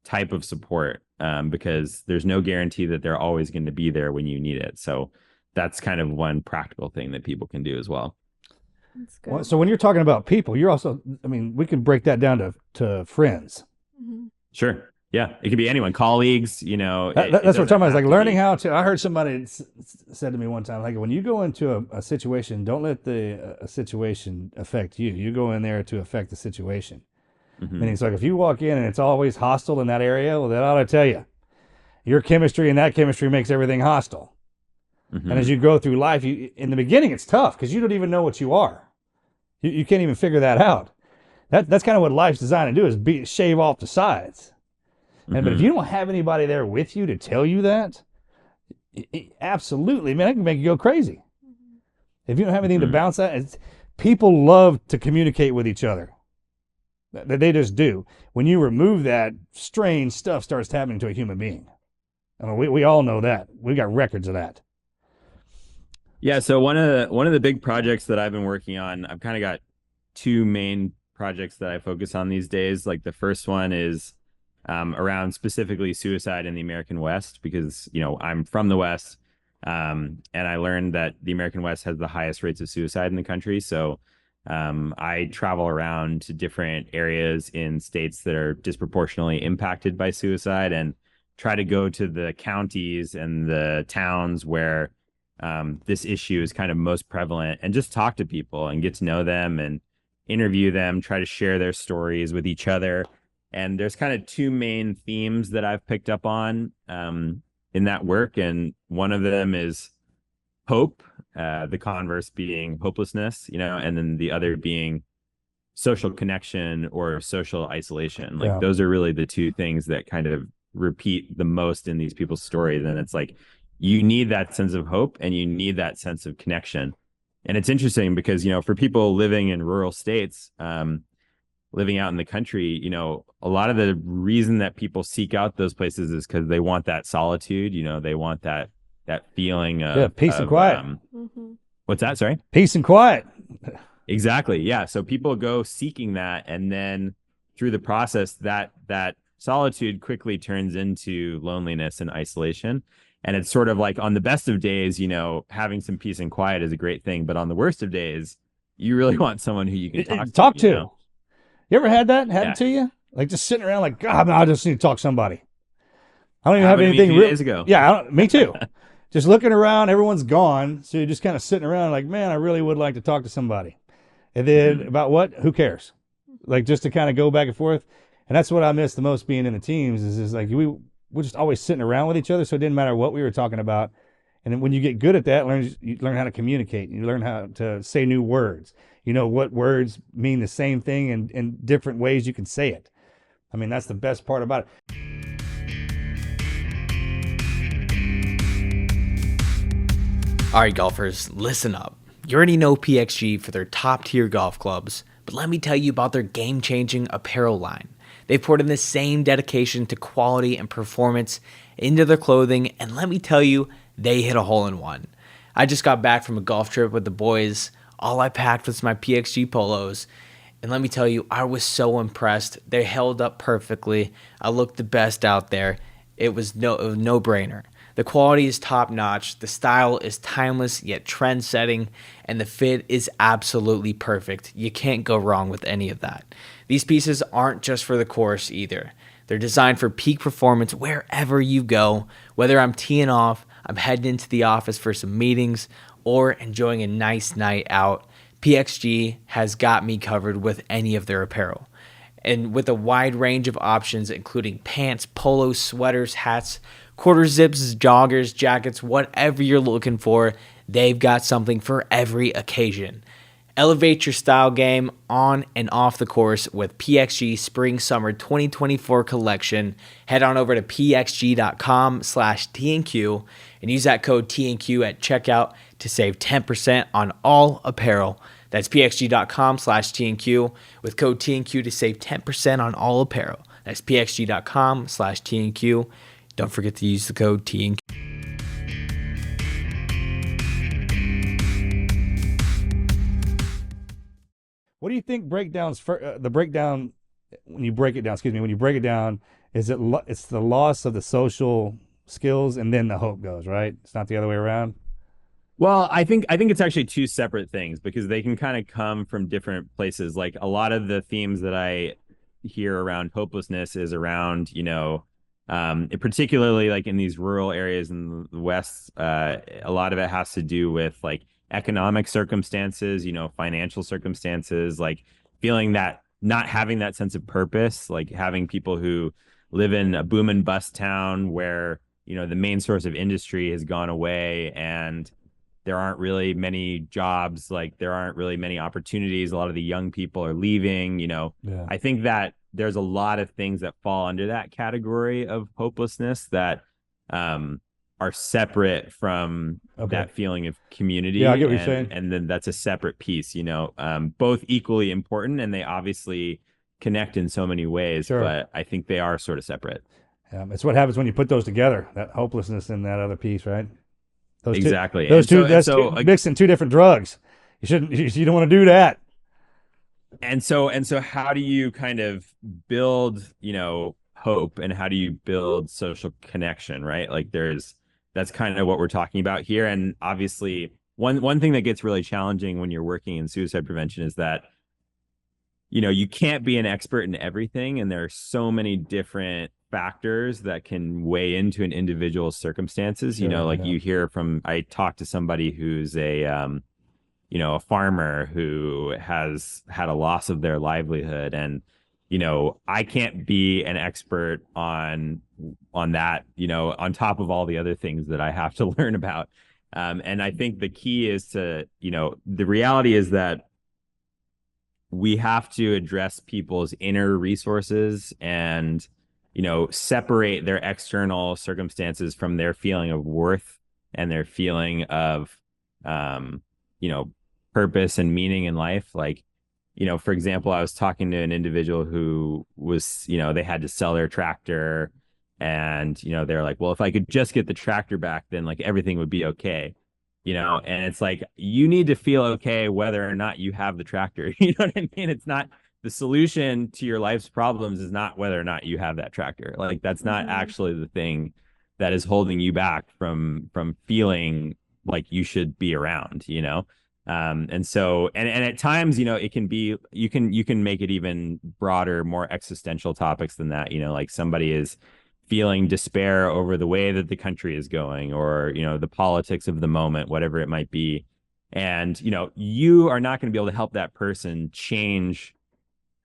type of support, because there's no guarantee that they're always going to be there when you need it. So that's kind of one practical thing that people can do as well. That's good. Well, so when you're talking about people, you're also, we can break that down to friends. Sure. Yeah, it could be anyone, colleagues, that's what I'm talking about. It's like learning how to, I heard somebody said to me one time, like when you go into a situation, don't let the situation affect you. You go in there to affect the situation. And it's like, if you walk in and it's always hostile in that area, well, that ought to tell you your chemistry and that chemistry makes everything hostile. And as you go through life, in the beginning, it's tough because you don't even know what you are. You can't even figure that out. That's kind of what life's designed to do, is shave off the sides. But if you don't have anybody there with you to tell you that, absolutely, man, it can make you go crazy. If you don't have anything to bounce that, people love to communicate with each other. They just do. When you remove that, strange stuff starts happening to a human being. We all know that. We got records of that. Yeah. So one of the big projects that I've been working on, I've kind of got two main projects that I focus on these days. Like the first one is around specifically suicide in the American West, because, I'm from the West, and I learned that the American West has the highest rates of suicide in the country. So I travel around to different areas in states that are disproportionately impacted by suicide and try to go to the counties and the towns where this issue is kind of most prevalent, and just talk to people and get to know them and interview them, try to share their stories with each other. And there's kind of two main themes that I've picked up on in that work. And one of them is hope, the converse being hopelessness, and then the other being social connection or social isolation. Like those are really the two things that kind of repeat the most in these people's stories. And it's like, you need that sense of hope and you need that sense of connection. And it's interesting because, for people living in rural states, living out in the country, a lot of the reason that people seek out those places is because they want that solitude. They want that feeling of peace and quiet. What's that? Sorry? Peace and quiet. Exactly. Yeah. So people go seeking that, and then through the process, that solitude quickly turns into loneliness and isolation. And it's sort of like, on the best of days, having some peace and quiet is a great thing. But on the worst of days, you really want someone who you can talk to. You ever had that happen to you? Like just sitting around like, God, I just need to talk to somebody. I don't even have anything real days ago. Yeah, me too. Just looking around, everyone's gone. So you're just kind of sitting around like, man, I really would like to talk to somebody. And then about what? Who cares? Like just to kind of go back and forth. And that's what I miss the most being in the teams is like we're just always sitting around with each other. So it didn't matter what we were talking about. And then when you get good at that, you learn how to communicate. You learn how to say new words. What words mean the same thing and in different ways you can say it. I mean, that's the best part about it. All right, golfers, listen up. You already know PXG for their top tier golf clubs, but let me tell you about their game-changing apparel line. They've poured in the same dedication to quality and performance into their clothing, and let me tell you, they hit a hole in one. I just got back from a golf trip with the boys. All I packed was my PXG polos, and let me tell you, I was so impressed. They held up perfectly. I looked the best out there. It was no-brainer. The quality is top-notch, the style is timeless yet trend-setting, and the fit is absolutely perfect. You can't go wrong with any of that. These pieces aren't just for the course either. They're designed for peak performance wherever you go, whether I'm teeing off, I'm heading into the office for some meetings, or enjoying a nice night out. PXG has got me covered with any of their apparel. And with a wide range of options, including pants, polos, sweaters, hats, quarter zips, joggers, jackets, whatever you're looking for, they've got something for every occasion. Elevate your style game on and off the course with PXG Spring Summer 2024 collection. Head on over to pxg.com/TNQ and use that code TNQ at checkout to save 10% on all apparel. That's pxg.com/TNQ with code TNQ to save 10% on all apparel. That's pxg.com/TNQ. Don't forget to use the code TNQ. What do you think breakdowns the breakdown when you break it down? When you break it down, it's the loss of the social skills and then the hope goes, right? It's not the other way around. Well, I think it's actually two separate things because they can kind of come from different places. Like a lot of the themes that I hear around hopelessness is around, particularly like in these rural areas in the West, a lot of it has to do with like economic circumstances, financial circumstances, like feeling that not having that sense of purpose, like having people who live in a boom and bust town where, the main source of industry has gone away and there aren't really many jobs, like there aren't really many opportunities. A lot of the young people are leaving, I think that there's a lot of things that fall under that category of hopelessness that are separate from that feeling of community. Yeah, I get what you're saying. And then that's a separate piece, both equally important, and they obviously connect in so many ways, but I think they are sort of separate. Yeah, it's what happens when you put those together, that hopelessness and that other piece, right? Those exactly. Mixing two different drugs. You don't want to do that. And so how do you kind of build, hope, and how do you build social connection, right? Like that's kind of what we're talking about here. And obviously one thing that gets really challenging when you're working in suicide prevention is that, you can't be an expert in everything. And there are so many different factors that can weigh into an individual's circumstances. Sure, Like yeah. you hear from, I talked to somebody who's a farmer who has had a loss of their livelihood, and I can't be an expert on that, on top of all the other things that I have to learn about. And I think the key is to, the reality is that we have to address people's inner resources and, separate their external circumstances from their feeling of worth and their feeling of, you know, purpose and meaning in life. Like, for example, I was talking to an individual who was, they had to sell their tractor, and, they're like, well, if I could just get the tractor back, then like everything would be okay. And it's like, you need to feel okay whether or not you have the tractor. You know what I mean? It's not, the solution to your life's problems is not whether or not you have that tractor. Like, that's not actually the thing that is holding you back from feeling like you should be around. And so, and at times, it can be, you can make it even broader, more existential topics than that. Like somebody is feeling despair over the way that the country is going, or, the politics of the moment, whatever it might be. And, you are not going to be able to help that person change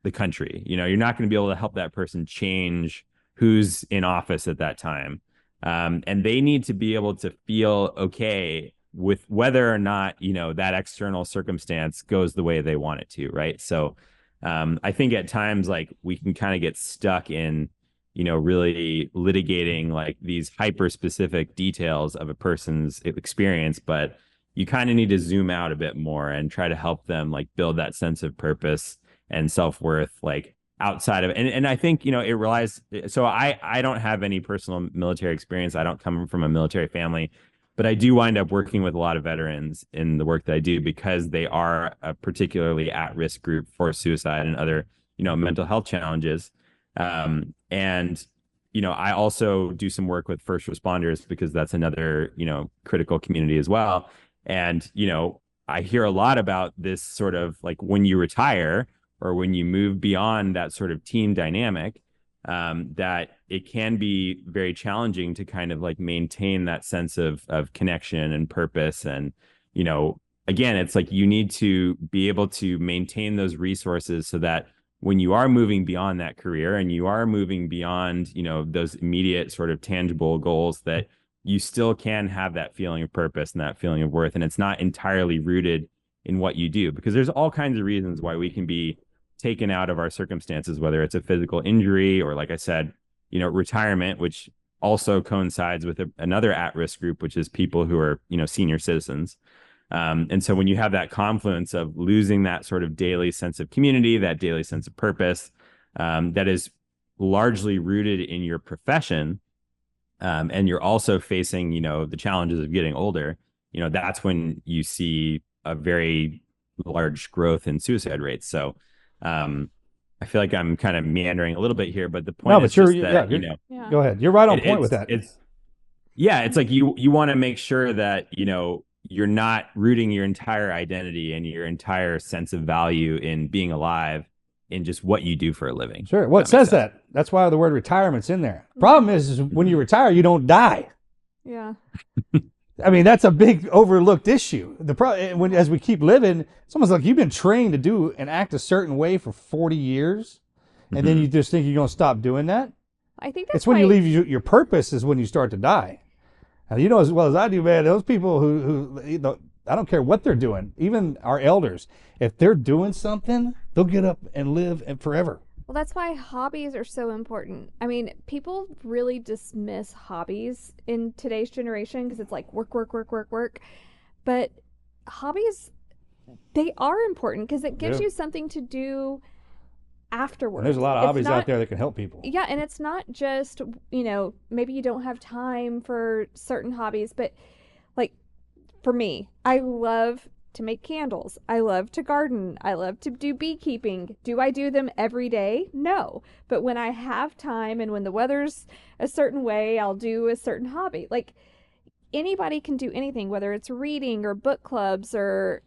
the country. You're not going to be able to help that person change who's in office at that time. And they need to be able to feel okay with whether or not, that external circumstance goes the way they want it to. Right. So I think at times, like, we can kind of get stuck in, really litigating like these hyper specific details of a person's experience, but you kind of need to zoom out a bit more and try to help them like build that sense of purpose and self-worth, like outside of, and I think, it relies. So I don't have any personal military experience. I don't come from a military family, but I do wind up working with a lot of veterans in the work that I do, because they are a particularly at-risk group for suicide and other, mental health challenges. And, I also do some work with first responders, because that's another, critical community as well. And, I hear a lot about this sort of like, when you retire or when you move beyond that sort of team dynamic, that it can be very challenging to kind of like maintain that sense of connection and purpose. And, again, it's like you need to be able to maintain those resources so that when you are moving beyond that career and you are moving beyond, those immediate sort of tangible goals, that you still can have that feeling of purpose and that feeling of worth. And it's not entirely rooted in what you do, because there's all kinds of reasons why we can be taken out of our circumstances, whether it's a physical injury or, like I said, retirement, which also coincides with another at-risk group, which is people who are, senior citizens. And so when you have that confluence of losing that sort of daily sense of community, that daily sense of purpose, that is largely rooted in your profession, and you're also facing, the challenges of getting older, that's when you see a very large growth in suicide rates. So I feel like I'm kind of meandering a little bit here, but the point is just that, Yeah. Go ahead. You're right on point with that. It's like you want to make sure that, you're not rooting your entire identity and your entire sense of value in being alive in just what you do for a living. Sure. Well, it says that. That's why the word retirement's in there. Problem is when you retire, you don't die. Yeah. I mean, that's a big overlooked issue. As we keep living, it's almost like you've been trained to do and act a certain way for 40 years, and then you just think you're going to stop doing that. I think that's It's when you leave your purpose is when you start to die. And as well as I do, man, those people who I don't care what they're doing, even our elders, if they're doing something, they'll get up and live forever. Well, that's why hobbies are so important. I mean, people really dismiss hobbies in today's generation because it's like work, work, work, work, work. But hobbies, they are important because it gives you something to do afterwards. And there's a lot of hobbies out there that can help people. Yeah, and it's not just, maybe you don't have time for certain hobbies, but like for me, I love to make candles. I love to garden. I love to do beekeeping. Do I do them every day? No. But when I have time and when the weather's a certain way, I'll do a certain hobby. Like anybody can do anything, whether it's reading or book clubs or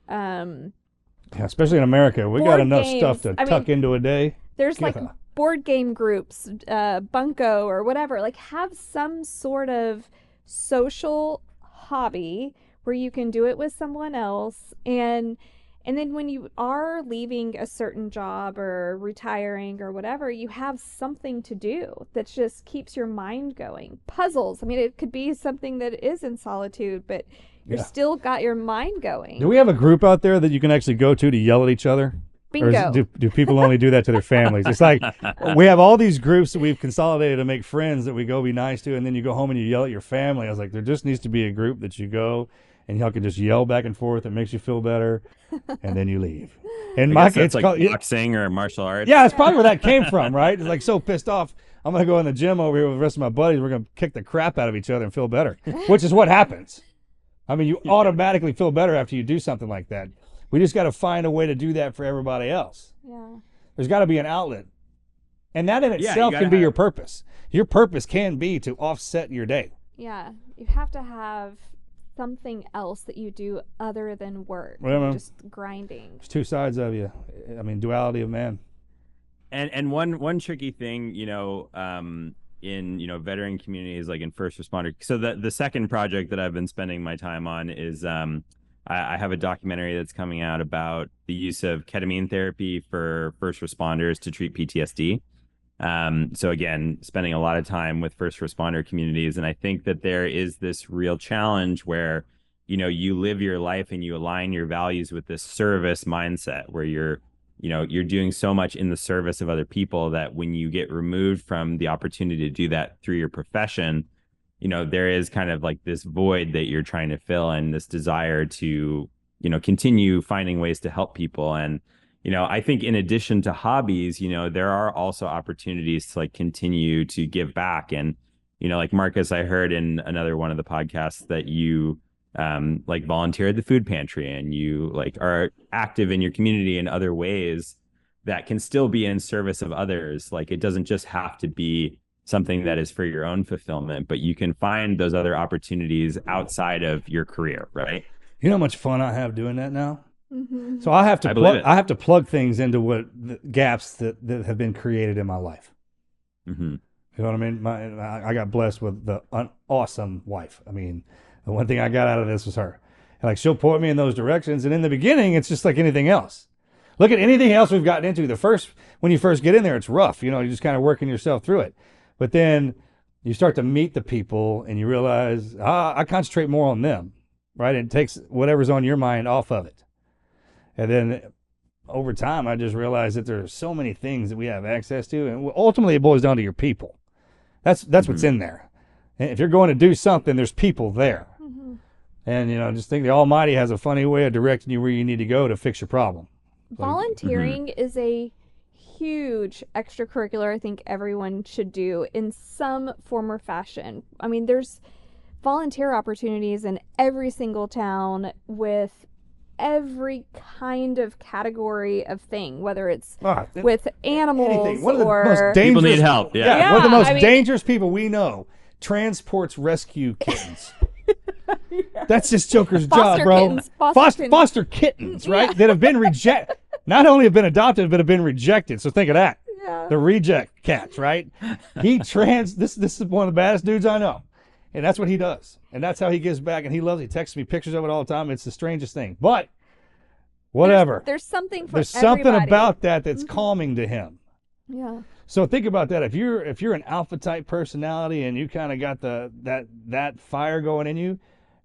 yeah, especially in America, we got enough stuff to tuck into a day. There's like board game groups, bunko or whatever. Like, have some sort of social hobby where you can do it with someone else, and then when you are leaving a certain job or retiring or whatever, you have something to do that just keeps your mind going. Puzzles. I mean, it could be something that is in solitude, but you're still got your mind going. Do we have a group out there that you can actually go to yell at each other? Bingo. Or do people only do that to their families? It's like we have all these groups that we've consolidated to make friends that we go be nice to, and then you go home and you yell at your family. I was like, there just needs to be a group that you go and y'all can just yell back and forth. It makes you feel better, and then you leave. And I guess it's like called boxing or martial arts. Yeah, it's probably where that came from, right? It's like so pissed off. I'm gonna go in the gym over here with the rest of my buddies. We're gonna kick the crap out of each other and feel better, which is what happens. I mean, you automatically feel better after you do something like that. We just got to find a way to do that for everybody else. Yeah. There's got to be an outlet. And that in itself can be your purpose. Your purpose can be to offset your day. Yeah. You have to have something else that you do other than work. Well, just grinding. There's two sides of you. I mean, duality of man. And one tricky thing, in veteran communities, like in first responder. So the second project that I've been spending my time on is I have a documentary that's coming out about the use of ketamine therapy for first responders to treat PTSD. So again, spending a lot of time with first responder communities, and I think that there is this real challenge where you live your life and you align your values with this service mindset where you're doing so much in the service of other people that when you get removed from the opportunity to do that through your profession, there is kind of like this void that you're trying to fill and this desire to, continue finding ways to help people. And, I think in addition to hobbies, there are also opportunities to like continue to give back. And, like Marcus, I heard in another one of the podcasts that you like volunteer at the food pantry and you like are active in your community in other ways that can still be in service of others. Like it doesn't just have to be something that is for your own fulfillment, but you can find those other opportunities outside of your career, right? You know how much fun I have doing that now? Mm-hmm. So I have to plug things into what the gaps that have been created in my life. Mm-hmm. You know what I mean? I got blessed with an awesome wife. I mean, the one thing I got out of this was her. And like she'll point me in those directions. And in the beginning, it's just like anything else. Look at anything else we've gotten into. When you first get in there, it's rough. You're just kind of working yourself through it. But then you start to meet the people and you realize, I concentrate more on them, right? It takes whatever's on your mind off of it. And then over time, I just realized that there are so many things that we have access to. And ultimately, it boils down to your people. That's what's in there. And if you're going to do something, there's people there. Mm-hmm. And, just think the Almighty has a funny way of directing you where you need to go to fix your problem. Volunteering is a huge extracurricular I think everyone should do in some form or fashion. I mean, there's volunteer opportunities in every single town with every kind of category of thing, whether it's with animals One of the or most dangerous, people need help. Yeah. One of the most dangerous people we know transports rescue kittens. That's just Joker's job, bro. Kittens. Foster kittens, right? That have been rejected. Not only have been adopted, but have been rejected. So think of that. Yeah. The reject cats, right? This is one of the baddest dudes I know. And that's what he does. And that's how he gives back. And he loves it. He texts me pictures of it all the time. It's the strangest thing. But whatever. There's something for There's everybody. something about that's calming to him. Yeah. So think about that. If you're an alpha type personality and you kind of got that fire going in you,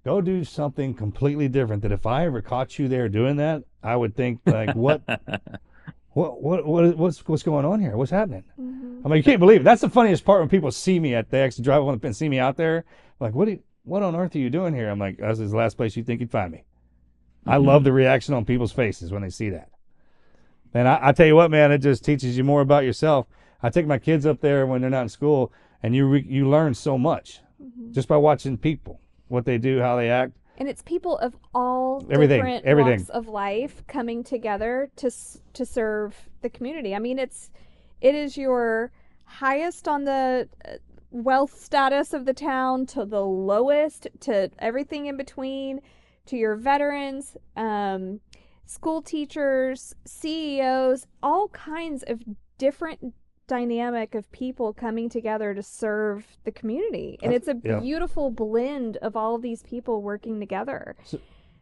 go do something completely different. That if I ever caught you there doing that, I would think like, what's going on here? What's happening? Mm-hmm. I mean, you can't believe it. That's the funniest part when people see me they actually drive up and see me out there. Like, what on earth are you doing here? I'm like, this is the last place you think you'd find me. Mm-hmm. I love the reaction on people's faces when they see that. And I tell you what, man, it just teaches you more about yourself. I take my kids up there when they're not in school, and you learn so much just by watching people, what they do, how they act. And it's people of all everything. walks of life coming together to serve the community. I mean, it is your highest on the wealth status of the town to the lowest, to everything in between, to your veterans, school teachers, CEOs, all kinds of different dynamic of people coming together to serve the community. And it's a Yeah. beautiful blend of all of these people working together. So,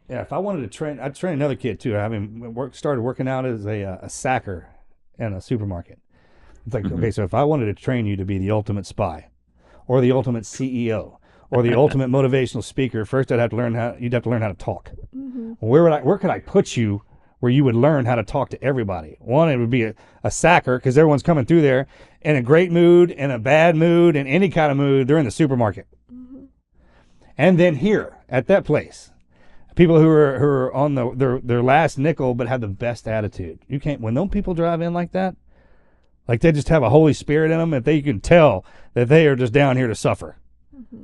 yeah, if I wanted to train, I'd train another kid too. I mean, started working out as a sacker in a supermarket. It's like, okay, so if I wanted to train you to be the ultimate spy, or the ultimate CEO, or the ultimate motivational speaker, first you'd have to learn how to talk. Where could I put you where you would learn how to talk to everybody? One, it would be a sacker, because everyone's coming through there in a great mood, in a bad mood, in any kind of mood. They're in the supermarket. And then here at that place, people who are on their last nickel but have the best attitude. You can't, when those people drive in like that, like they just have a Holy Spirit in them, that you can tell that they are just down here to suffer.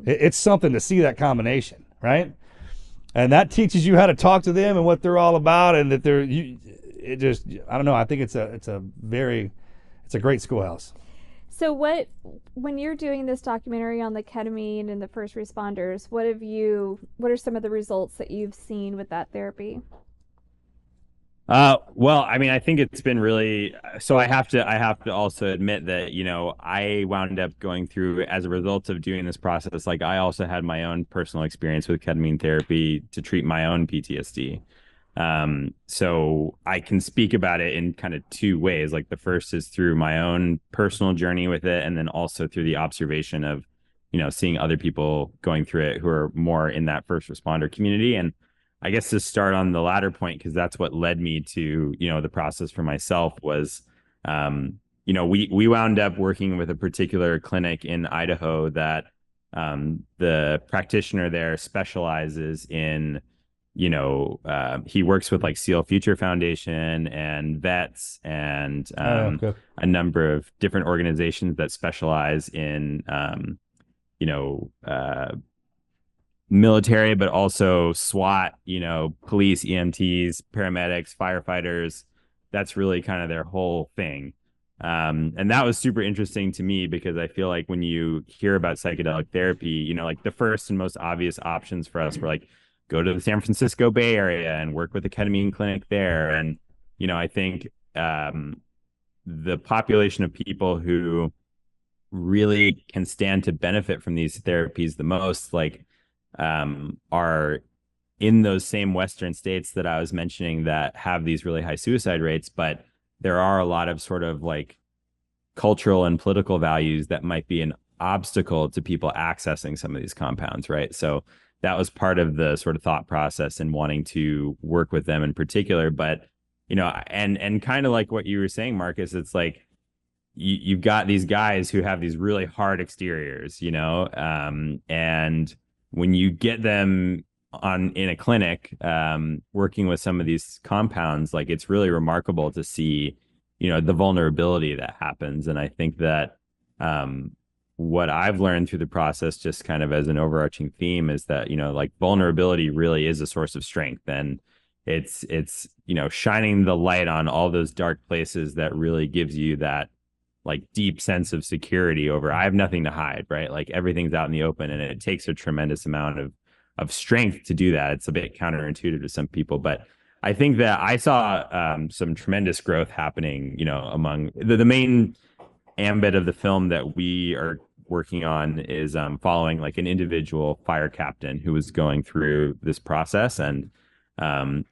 It's something to see that combination, right? And that teaches you how to talk to them and what they're all about, and that I don't know. I think it's a great schoolhouse. So when you're doing this documentary on the ketamine and the first responders, what are some of the results that you've seen with that therapy? Well, I mean, I think it's been really, so I have to also admit that, I wound up going through, as a result of doing this process, like I also had my own personal experience with ketamine therapy to treat my own PTSD. So I can speak about it in kind of two ways. Like the first is through my own personal journey with it, and then also through the observation of, seeing other people going through it who are more in that first responder community. And I guess to start on the latter point, because that's what led me to, the process for myself was, we wound up working with a particular clinic in Idaho that the practitioner there specializes in, he works with like SEAL Future Foundation and vets and a number of different organizations that specialize in, military, but also SWAT, police, EMTs, paramedics, firefighters. That's really kind of their whole thing. And that was super interesting to me, because I feel like when you hear about psychedelic therapy, like the first and most obvious options for us were like, go to the San Francisco Bay Area and work with a ketamine clinic there. And, I think the population of people who really can stand to benefit from these therapies the most, like, are in those same Western states that I was mentioning that have these really high suicide rates, but there are a lot of sort of like cultural and political values that might be an obstacle to people accessing some of these compounds, right? So that was part of the sort of thought process in wanting to work with them in particular. But, and kind of like what you were saying, Marcus, it's like, you've got these guys who have these really hard exteriors, and when you get them in a clinic, working with some of these compounds, like it's really remarkable to see, the vulnerability that happens. And I think that what I've learned through the process, just kind of as an overarching theme, is that, like vulnerability really is a source of strength. And it's shining the light on all those dark places that really gives you that like deep sense of security over, I have nothing to hide, right? Like everything's out in the open, and it takes a tremendous amount of strength to do that. It's a bit counterintuitive to some people, but I think that I saw some tremendous growth happening, among the main ambit of the film that we are working on is following like an individual fire captain who was going through this process. And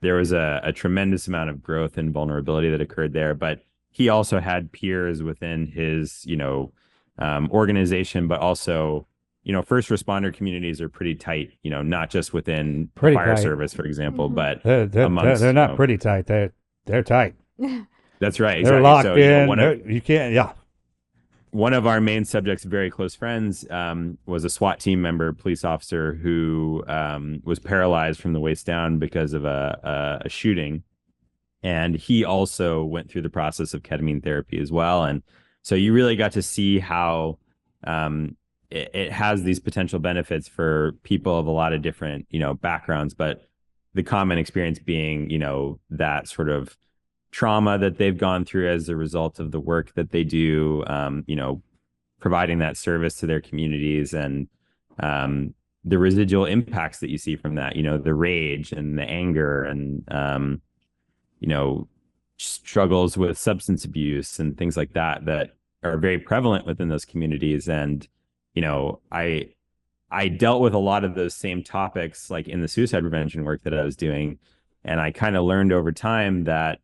there was a tremendous amount of growth and vulnerability that occurred there, but he also had peers within his, organization, but also, first responder communities are pretty tight, not just within fire service, for example, but amongst, they're not pretty tight. They're tight. That's right. Exactly. They're locked so, in. You can't. Yeah. One of our main subjects, very close friends, was a SWAT team member, police officer who was paralyzed from the waist down because of a shooting. And he also went through the process of ketamine therapy as well. And so you really got to see how it has these potential benefits for people of a lot of different, backgrounds. But the common experience being, that sort of trauma that they've gone through as a result of the work that they do, providing that service to their communities, and the residual impacts that you see from that, the rage and the anger and, struggles with substance abuse and things like that are very prevalent within those communities. And, I dealt with a lot of those same topics like in the suicide prevention work that I was doing. And I kind of learned over time that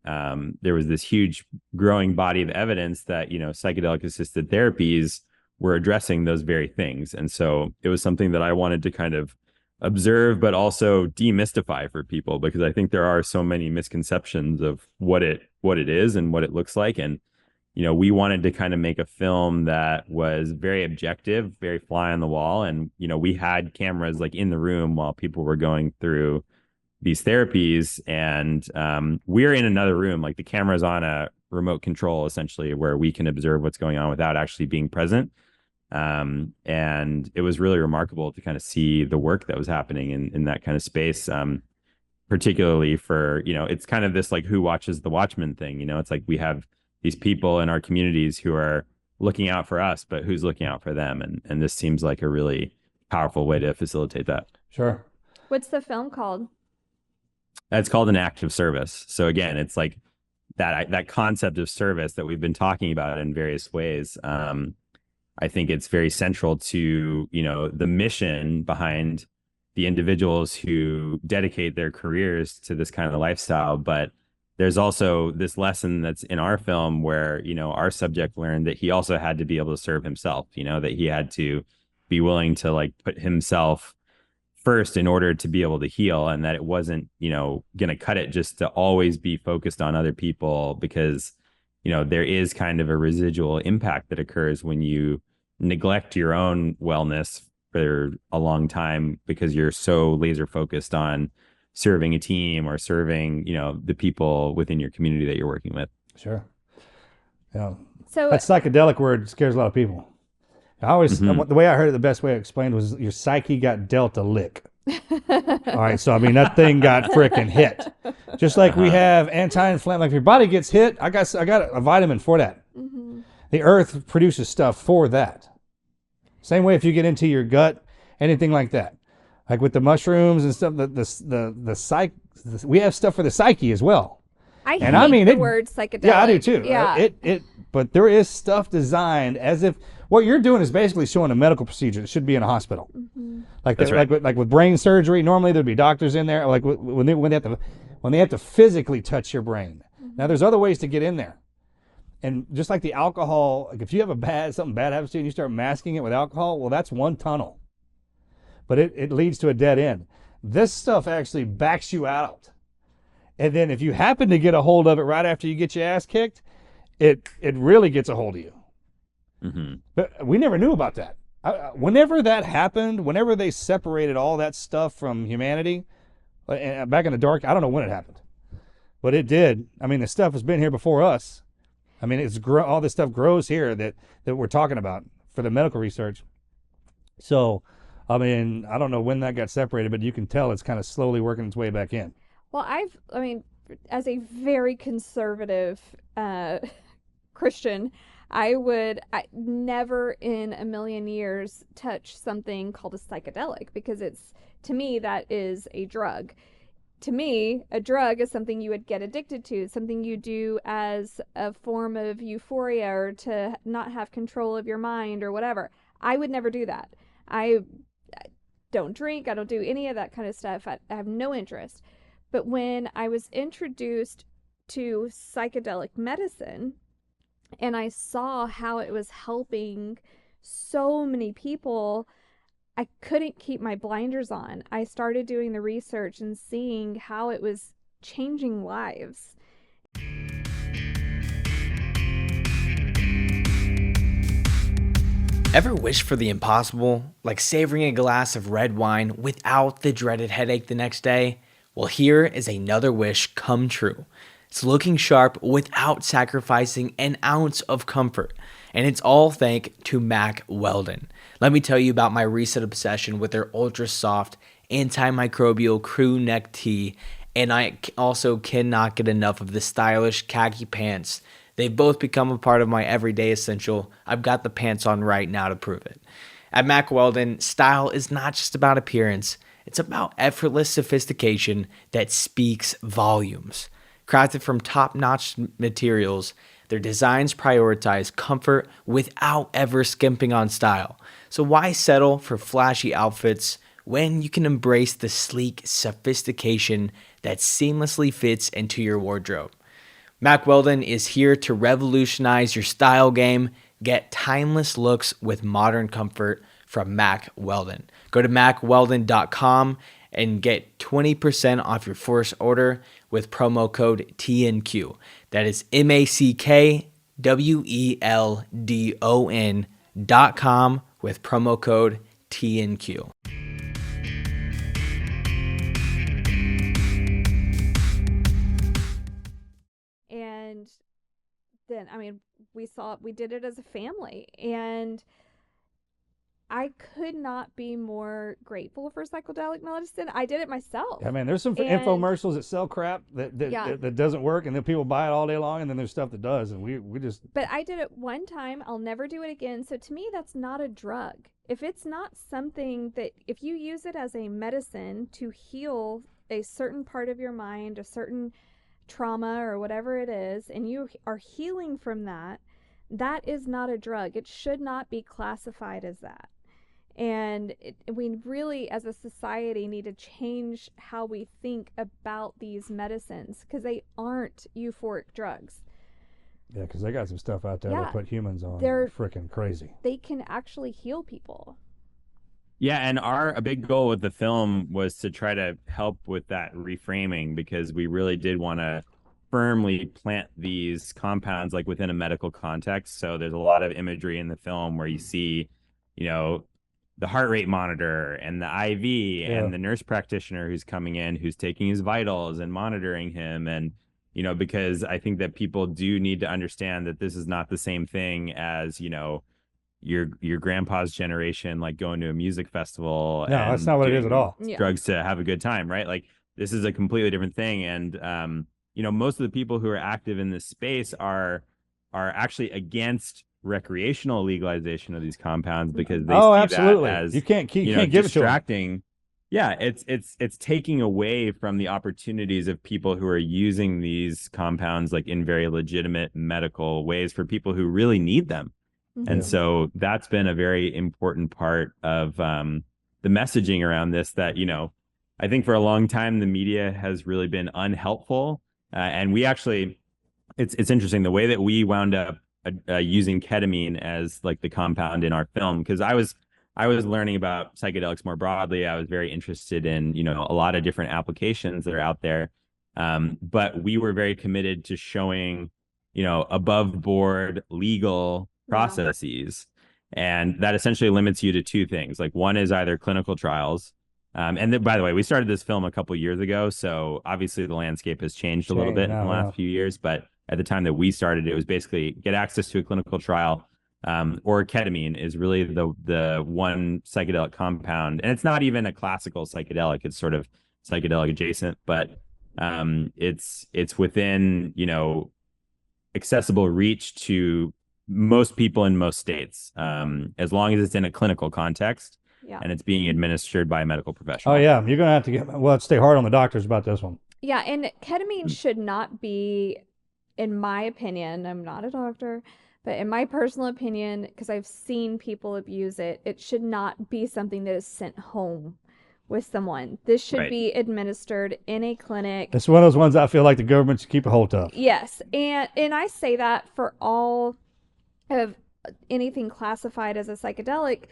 there was this huge growing body of evidence that, psychedelic assisted therapies were addressing those very things. And so it was something that I wanted to kind of observe, but also demystify for people, because I think there are so many misconceptions of what it is and what it looks like. And, we wanted to kind of make a film that was very objective, very fly on the wall. And, we had cameras like in the room while people were going through these therapies. And we're in another room, like the camera's on a remote control, essentially, where we can observe what's going on without actually being present. And it was really remarkable to kind of see the work that was happening in that kind of space. Particularly for, it's kind of this like who watches the Watchmen thing, it's like we have these people in our communities who are looking out for us, but who's looking out for them. And this seems like a really powerful way to facilitate that. Sure. What's the film called? It's called An Act of Service. So again, it's like that concept of service that we've been talking about in various ways. I think it's very central to, the mission behind the individuals who dedicate their careers to this kind of lifestyle. But there's also this lesson that's in our film where, our subject learned that he also had to be able to serve himself, that he had to be willing to like put himself first in order to be able to heal, and that it wasn't, going to cut it just to always be focused on other people, because, there is kind of a residual impact that occurs when you neglect your own wellness for a long time because you're so laser focused on serving a team or serving, the people within your community that you're working with. Sure. Yeah. So that psychedelic word scares a lot of people. I always, the way I heard it, the best way I explained was your psyche got dealt a lick. All right. So, I mean, that thing got freaking hit. Just like we have anti-inflammatory, like if your body gets hit, I got a vitamin for that. Mm-hmm. The earth produces stuff for that. Same way if you get into your gut, anything like that. Like with the mushrooms and stuff, the psych, we have stuff for the psyche as well. I hate the word psychedelic. Yeah, I do too. Yeah. But there is stuff designed as if what you're doing is basically showing a medical procedure that should be in a hospital. Mm-hmm. Like with brain surgery, normally there'd be doctors in there. Like when they have to physically touch your brain. Mm-hmm. Now there's other ways to get in there. And just like the alcohol, like if you have something bad happens to you and you start masking it with alcohol, well, that's one tunnel. But it leads to a dead end. This stuff actually backs you out. And then if you happen to get a hold of it right after you get your ass kicked, it really gets a hold of you. Mm-hmm. But we never knew about that. Whenever that happened, whenever they separated all that stuff from humanity, back in the dark, I don't know when it happened. But it did. I mean, the stuff has been here before us. I mean, all this stuff grows here that we're talking about for the medical research. So, I mean, I don't know when that got separated, but you can tell it's kind of slowly working its way back in. Well, as a very conservative Christian, I never in a million years touch something called a psychedelic, because to me, that is a drug. To me, a drug is something you would get addicted to, something you do as a form of euphoria or to not have control of your mind or whatever. I would never do that. I don't drink. I don't do any of that kind of stuff. I have no interest. But when I was introduced to psychedelic medicine and I saw how it was helping so many people, I couldn't keep my blinders on. I started doing the research and seeing how it was changing lives. Ever wish for the impossible, like savoring a glass of red wine without the dreaded headache the next day? Well, here is another wish come true. It's looking sharp without sacrificing an ounce of comfort. And it's all thanks to Mack Weldon. Let me tell you about my recent obsession with their ultra soft antimicrobial crew neck tee. And I also cannot get enough of the stylish khaki pants. They've both become a part of my everyday essential. I've got the pants on right now to prove it. At Mack Weldon, style is not just about appearance. It's about effortless sophistication that speaks volumes. Crafted from top-notch materials, Their designs prioritize comfort without ever skimping on style. So why settle for flashy outfits when you can embrace the sleek sophistication that seamlessly fits into your wardrobe? Mack Weldon is here to revolutionize your style game. Get timeless looks with modern comfort from Mack Weldon. Go to mackweldon.com and get 20% off your first order with promo code TNQ. That is mackweldon.com with promo code TNQ. And then, I mean, we did it as a family, and I could not be more grateful for psychedelic medicine. I did it myself. I mean, there's some And- infomercials that sell crap that doesn't work, and then people buy it all day long, and then there's stuff that does, and we just. But I did it one time. I'll never do it again. So to me, that's not a drug. If it's not something that, if you use it as a medicine to heal a certain part of your mind, a certain trauma or whatever it is, and you are healing from that, that is not a drug. It should not be classified as that. And we really, as a society, need to change how we think about these medicines, because they aren't euphoric drugs. Yeah, because they got some stuff out there Yeah, that put humans on. they're freaking crazy. They can actually heal people. Yeah, and a big goal with the film was to try to help with that reframing, because we really did want to firmly plant these compounds like within a medical context. So there's a lot of imagery in the film where you see, the heart rate monitor and the IV and the nurse practitioner who's coming in, who's taking his vitals and monitoring him. And, because I think that people do need to understand that this is not the same thing as, your grandpa's generation, like going to a music festival. No, that's not what it is at all. Drugs to have a good time, right? Like, this is a completely different thing. And, most of the people who are active in this space are actually against recreational legalization of these compounds, because they see absolutely. that as you can't give it to distracting. Yeah, it's taking away from the opportunities of people who are using these compounds like in very legitimate medical ways for people who really need them. Mm-hmm. And so that's been a very important part of the messaging around this, that, I think for a long time the media has really been unhelpful. And we actually, it's interesting the way that we wound up using ketamine as like the compound in our film, because I was learning about psychedelics more broadly. I was very interested in, a lot of different applications that are out there. But we were very committed to showing, above board legal processes. And that essentially limits you to two things. Like, one is either clinical trials. And then, by the way, we started this film a couple of years ago, so obviously the landscape has changed a little bit in the last few years. But at the time that we started, it was basically get access to a clinical trial, or ketamine is really the one psychedelic compound. And it's not even a classical psychedelic; it's sort of psychedelic adjacent, but it's within accessible reach to most people in most states, as long as it's in a clinical context. Yeah. And it's being administered by a medical professional. Oh, yeah. You're going to have to stay hard on the doctors about this one. Yeah, and ketamine should not be, in my opinion, I'm not a doctor, but in my personal opinion, because I've seen people abuse it, it should not be something that is sent home with someone. This should be administered in a clinic. It's one of those ones I feel like the government should keep a hold of. Yes, and I say that for all of anything classified as a psychedelic.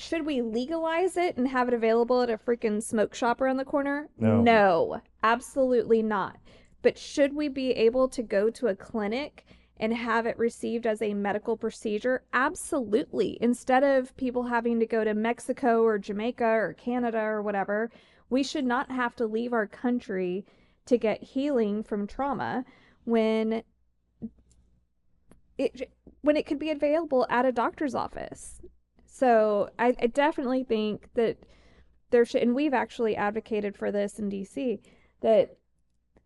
Should we legalize it and have it available at a freaking smoke shop around the corner? No, absolutely not. But should we be able to go to a clinic and have it received as a medical procedure? Absolutely. Instead of people having to go to Mexico or Jamaica or Canada or whatever, we should not have to leave our country to get healing from trauma when it could be available at a doctor's office. So I definitely think that there should, and we've actually advocated for this in DC, that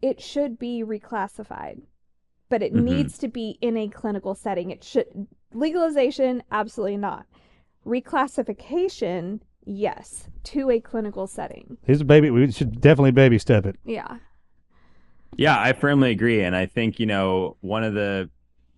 it should be reclassified, but it needs to be in a clinical setting. Legalization, absolutely not. Reclassification, yes, to a clinical setting. He's a baby. We should definitely baby step it. Yeah. Yeah, I firmly agree. And I think, one of the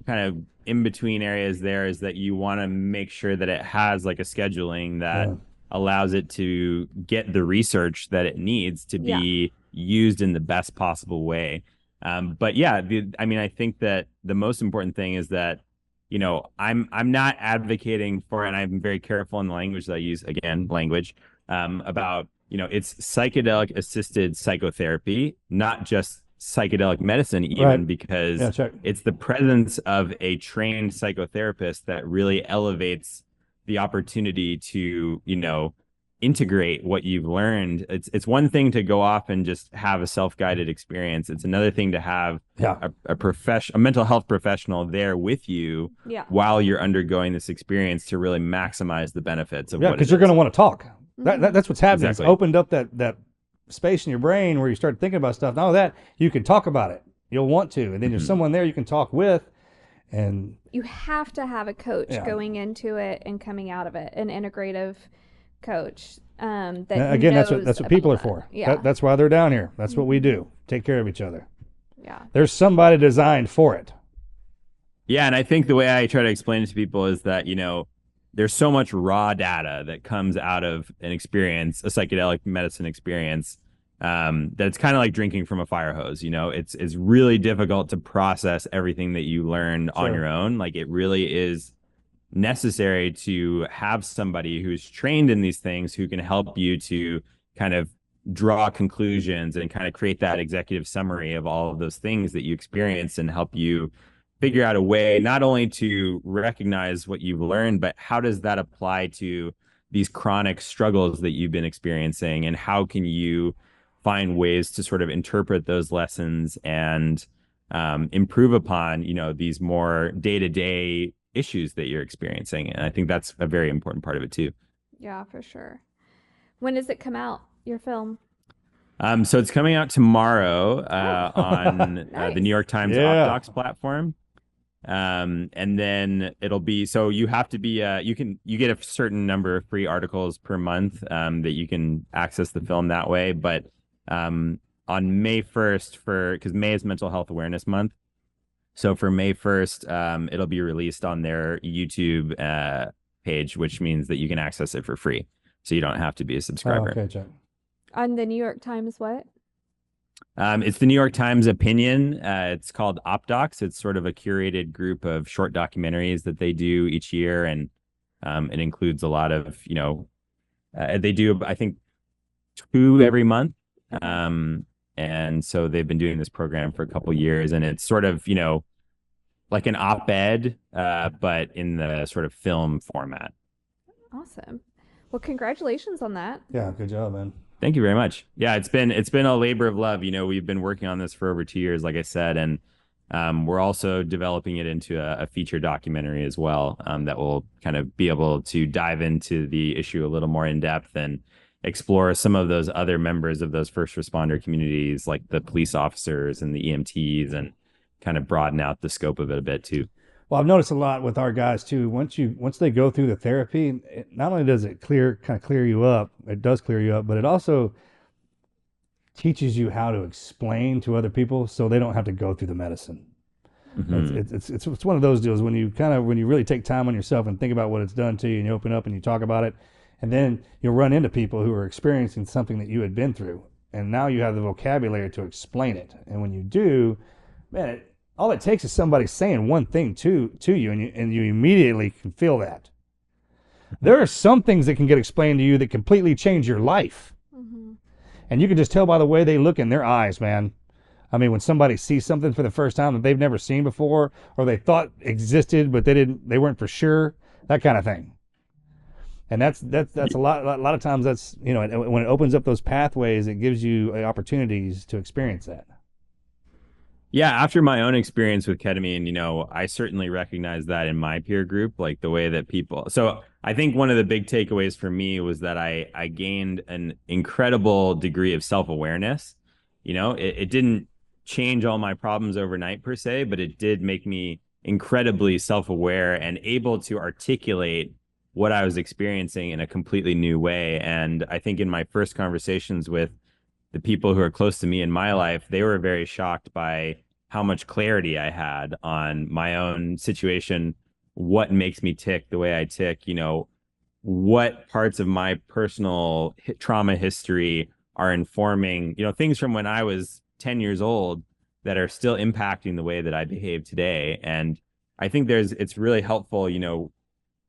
kind of in between areas there is that you want to make sure that it has like a scheduling that Yeah. allows it to get the research that it needs to Yeah. be used in the best possible way. But yeah, I mean, I think that the most important thing is that, I'm not advocating for, and I'm very careful in the language that I use, again, language, about, it's psychedelic assisted psychotherapy, not just psychedelic medicine, Right. even Yeah, because check. it's the presence of a trained psychotherapist that really elevates the opportunity to, integrate what you've learned. It's one thing to go off and just have a self-guided experience. It's another thing to have Yeah. a mental health professional there with you Yeah. while you're undergoing this experience to really maximize the benefits of Yeah, what because it you're going to is. want to talk. That's what's happening. It's Exactly. opened up that space in your brain where you start thinking about stuff. Not only that, you can talk about it. You'll want to, and then there's Mhm. someone there you can talk with, and You have to have a coach yeah. going into it and coming out of it, an integrative coach that Again, that's knows what people are about that. for. Yeah. That's why they're down here. That's what we do. Take care of each other. Yeah. There's somebody designed for it. Yeah, and I think the way I try to explain it to people is that, there's so much raw data that comes out of an experience, a psychedelic medicine experience, that it's kind of like drinking from a fire hose. It's really difficult to process everything that you learned on Sure. your own. Like it really is necessary to have somebody who's trained in these things who can help you to kind of draw conclusions and kind of create that executive summary of all of those things that you experience and help you figure out a way not only to recognize what you've learned, but how does that apply to these chronic struggles that you've been experiencing, and how can you find ways to sort of interpret those lessons and improve upon these more day-to-day issues that you're experiencing. And I think that's a very important part of it too. Yeah, for sure. When does it come out, your film? So it's coming out tomorrow on the Nice. New York Times Yeah. OpDocs platform. And then it'll be, so you have to be you get a certain number of free articles per month that you can access the film that way. But on May 1st, because May is Mental Health Awareness Month, so for May 1st, it'll be released on their YouTube page, which means that you can access it for free, so you don't have to be a Oh, subscriber. okay, check. On the New York Times what? It's the New York Times opinion. It's called OpDocs. It's sort of a curated group of short documentaries that they do each year, and it includes a lot of, they do, I think, 2 every month. And so they've been doing this program for a couple of years, and it's sort of, like an op-ed, but in the sort of film format. Awesome. Well, congratulations on that. Yeah, good job, man. Thank you very much. Yeah, it's been a labor of love. We've been working on this for over 2 years, like I said, and we're also developing it into a feature documentary as well, that will kind of be able to dive into the issue a little more in depth and explore some of those other members of those first responder communities, like the police officers and the EMTs, and kind of broaden out the scope of it a bit too. Well, I've noticed a lot with our guys too. Once they go through the therapy, not only does it clear you up, it does clear you up, but it also teaches you how to explain to other people so they don't have to go through the medicine. Mm-hmm. It's one of those deals when you really take time on yourself and think about what it's done to you, and you open up and you talk about it, and then you'll run into people who are experiencing something that you had been through, and now you have the vocabulary to explain it. And when you do, man, all it takes is somebody saying one thing to you, and you immediately can feel that. There are some things that can get explained to you that completely change your life. And you can just tell by the way they look in their eyes, man. I mean, when somebody sees something for the first time that they've never seen before, or they thought existed but they weren't for sure, that kind of thing. And that's a lot of times that's, when it opens up those pathways, it gives you opportunities to experience that. Yeah, after my own experience with ketamine, I certainly recognize that in my peer group, like the way that people. So I think one of the big takeaways for me was that I gained an incredible degree of self-awareness. It didn't change all my problems overnight per se, but it did make me incredibly self-aware and able to articulate what I was experiencing in a completely new way. And I think in my first conversations with the people who are close to me in my life, they were very shocked by how much clarity I had on my own situation, what makes me tick the way I tick, what parts of my personal trauma history are informing, things from when I was 10 years old that are still impacting the way that I behave today. And I think it's really helpful,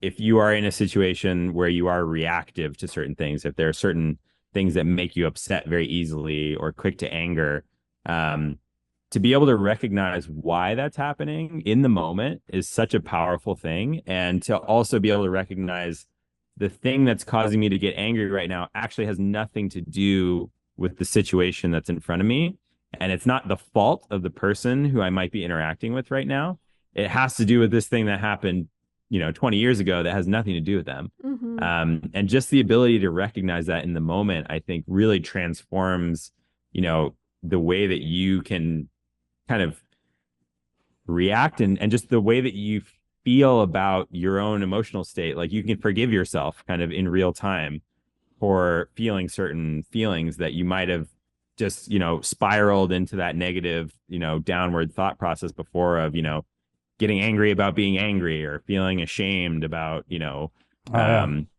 if you are in a situation where you are reactive to certain things, if there are certain things that make you upset very easily or quick to anger, to be able to recognize why that's happening in the moment is such a powerful thing. And to also be able to recognize the thing that's causing me to get angry right now actually has nothing to do with the situation that's in front of me. And it's not the fault of the person who I might be interacting with right now. It has to do with this thing that happened 20 years ago that has nothing to do with them. And just the ability to recognize that in the moment, I think really transforms, the way that you can kind of react and just the way that you feel about your own emotional state. Like you can forgive yourself kind of in real time for feeling certain feelings that you might have just, spiraled into that negative, downward thought process before of, getting angry about being angry or feeling ashamed about,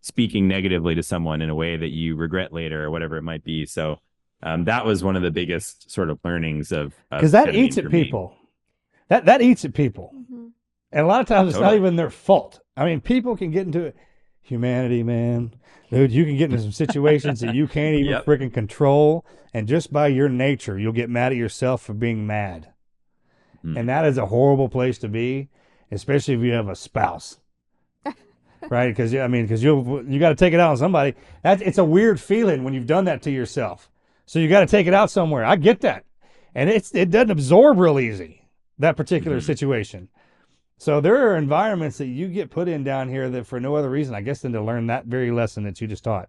speaking negatively to someone in a way that you regret later or whatever it might be. So that was one of the biggest sort of learnings of because that ketamine eats at for me. people. That eats at people. And a lot of times it's not Totally. even their fault. I mean, people can get into it. Humanity, man. Dude, you can get into some situations that you can't even Yep. freaking control. And just by your nature, you'll get mad at yourself for being mad. And that is a horrible place to be, especially if you have a spouse. Right? Because you got to take it out on somebody. It's a weird feeling when you've done that to yourself. So you got to take it out somewhere. I get that. And it doesn't absorb real easy, that particular situation. So there are environments that you get put in down here that for no other reason, I guess, than to learn that very lesson that you just taught.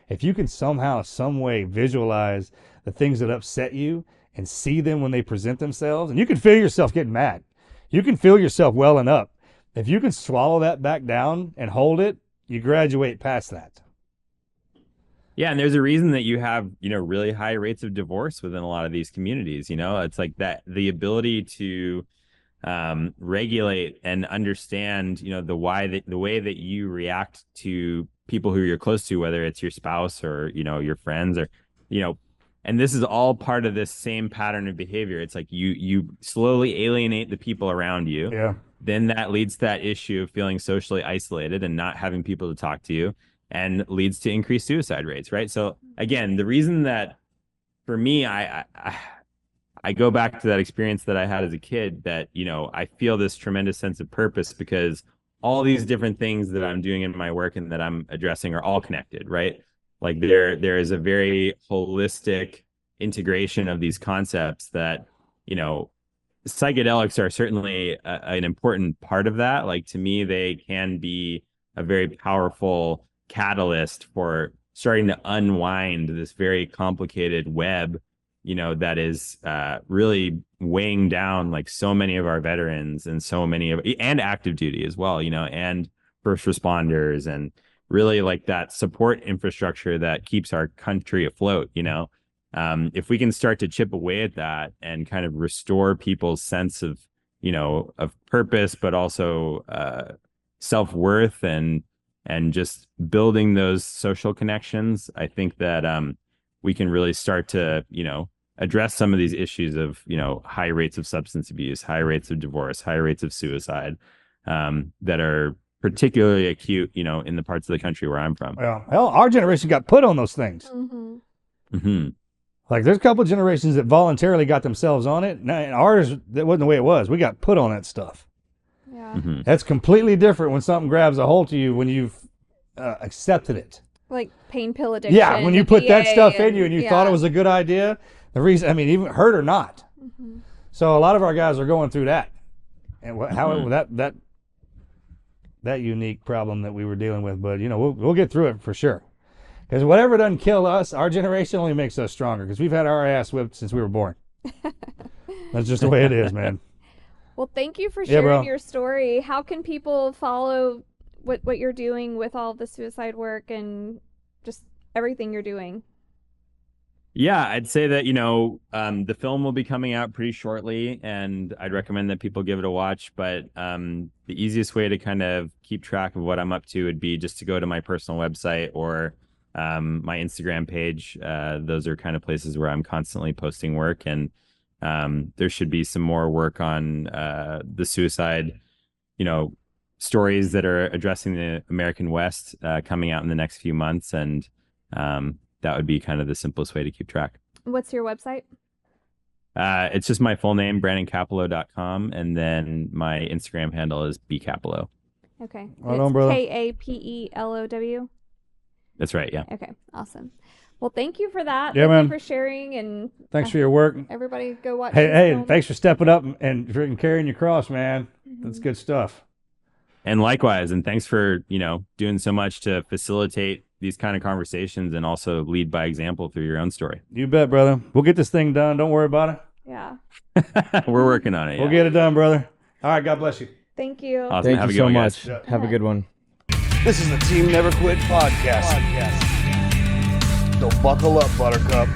If you can somehow, some way visualize the things that upset you and see them when they present themselves, and you can feel yourself getting mad. You can feel yourself welling up. If you can swallow that back down and hold it, you graduate past that. Yeah, and there's a reason that you have, really high rates of divorce within a lot of these communities. It's like that the ability to regulate and understand, the way that you react to people who you're close to, whether it's your spouse or, your friends or, and this is all part of this same pattern of behavior. It's like you slowly alienate the people around you. Yeah. Then that leads to that issue of feeling socially isolated and not having people to talk to you, and leads to increased suicide rates, right? So again, the reason that for me, I go back to that experience that I had as a kid, that, I feel this tremendous sense of purpose because all these different things that I'm doing in my work and that I'm addressing are all connected, right? Like there is a very holistic integration of these concepts that, psychedelics are certainly an important part of that. Like to me, they can be a very powerful catalyst for starting to unwind this very complicated web, that is really weighing down like so many of our veterans and and active duty as well, and first responders, and really like that support infrastructure that keeps our country afloat. If we can start to chip away at that and kind of restore people's sense of, of purpose, but also self-worth and just building those social connections, I think that we can really start to, address some of these issues of, high rates of substance abuse, high rates of divorce, high rates of suicide, that are particularly acute, in the parts of the country where I'm from. Well, hell, our generation got put on those things. Like there's a couple of generations that voluntarily got themselves on it. And ours, that wasn't the way it was. We got put on that stuff. Yeah. That's completely different when something grabs a hold to you when you've accepted it. Like pain pill addiction. Yeah, when you put that stuff in you and you thought it yeah. was a good idea, the reason, even hurt or not. So a lot of our guys are going through that. And how that unique problem that we were dealing with, but we'll get through it for sure. Because whatever doesn't kill us, our generation only makes us stronger. Because we've had our ass whipped since we were born. That's just the way it is, man. Well, thank you for Yeah, bro. sharing your story. How can people follow what you're doing with all the suicide work and just everything you're doing? Yeah, I'd say that, the film will be coming out pretty shortly, and I'd recommend that people give it a watch. But the easiest way to kind of keep track of what I'm up to would be just to go to my personal website or my Instagram page. Those are kind of places where I'm constantly posting work, and there should be some more work on the suicide, stories that are addressing the American West coming out in the next few months. And that would be kind of the simplest way to keep track. What's your website? It's just my full name, BrandonKapelow.com, and then my Instagram handle is bkapelow. Okay. Right It's on, brother. Kapelow. That's right, yeah. Okay, awesome. Well, thank you for that. Yeah, Thank man. you for sharing, and Thanks for your work. everybody go watch Hey, this hey, film. thanks for stepping up and freaking carrying your cross, man. That's good stuff. And likewise, and thanks for, doing so much to facilitate these kind of conversations and also lead by example through your own story. You bet, brother. We'll get this thing done. Don't worry about it. Yeah. We're working on it. We'll Yeah. get it done, brother. All right, God bless you. Thank you. Awesome. Thank Have you a good so one, much. guys. Have a good one. This is the Team Never Quit podcast. So buckle up, Buttercup.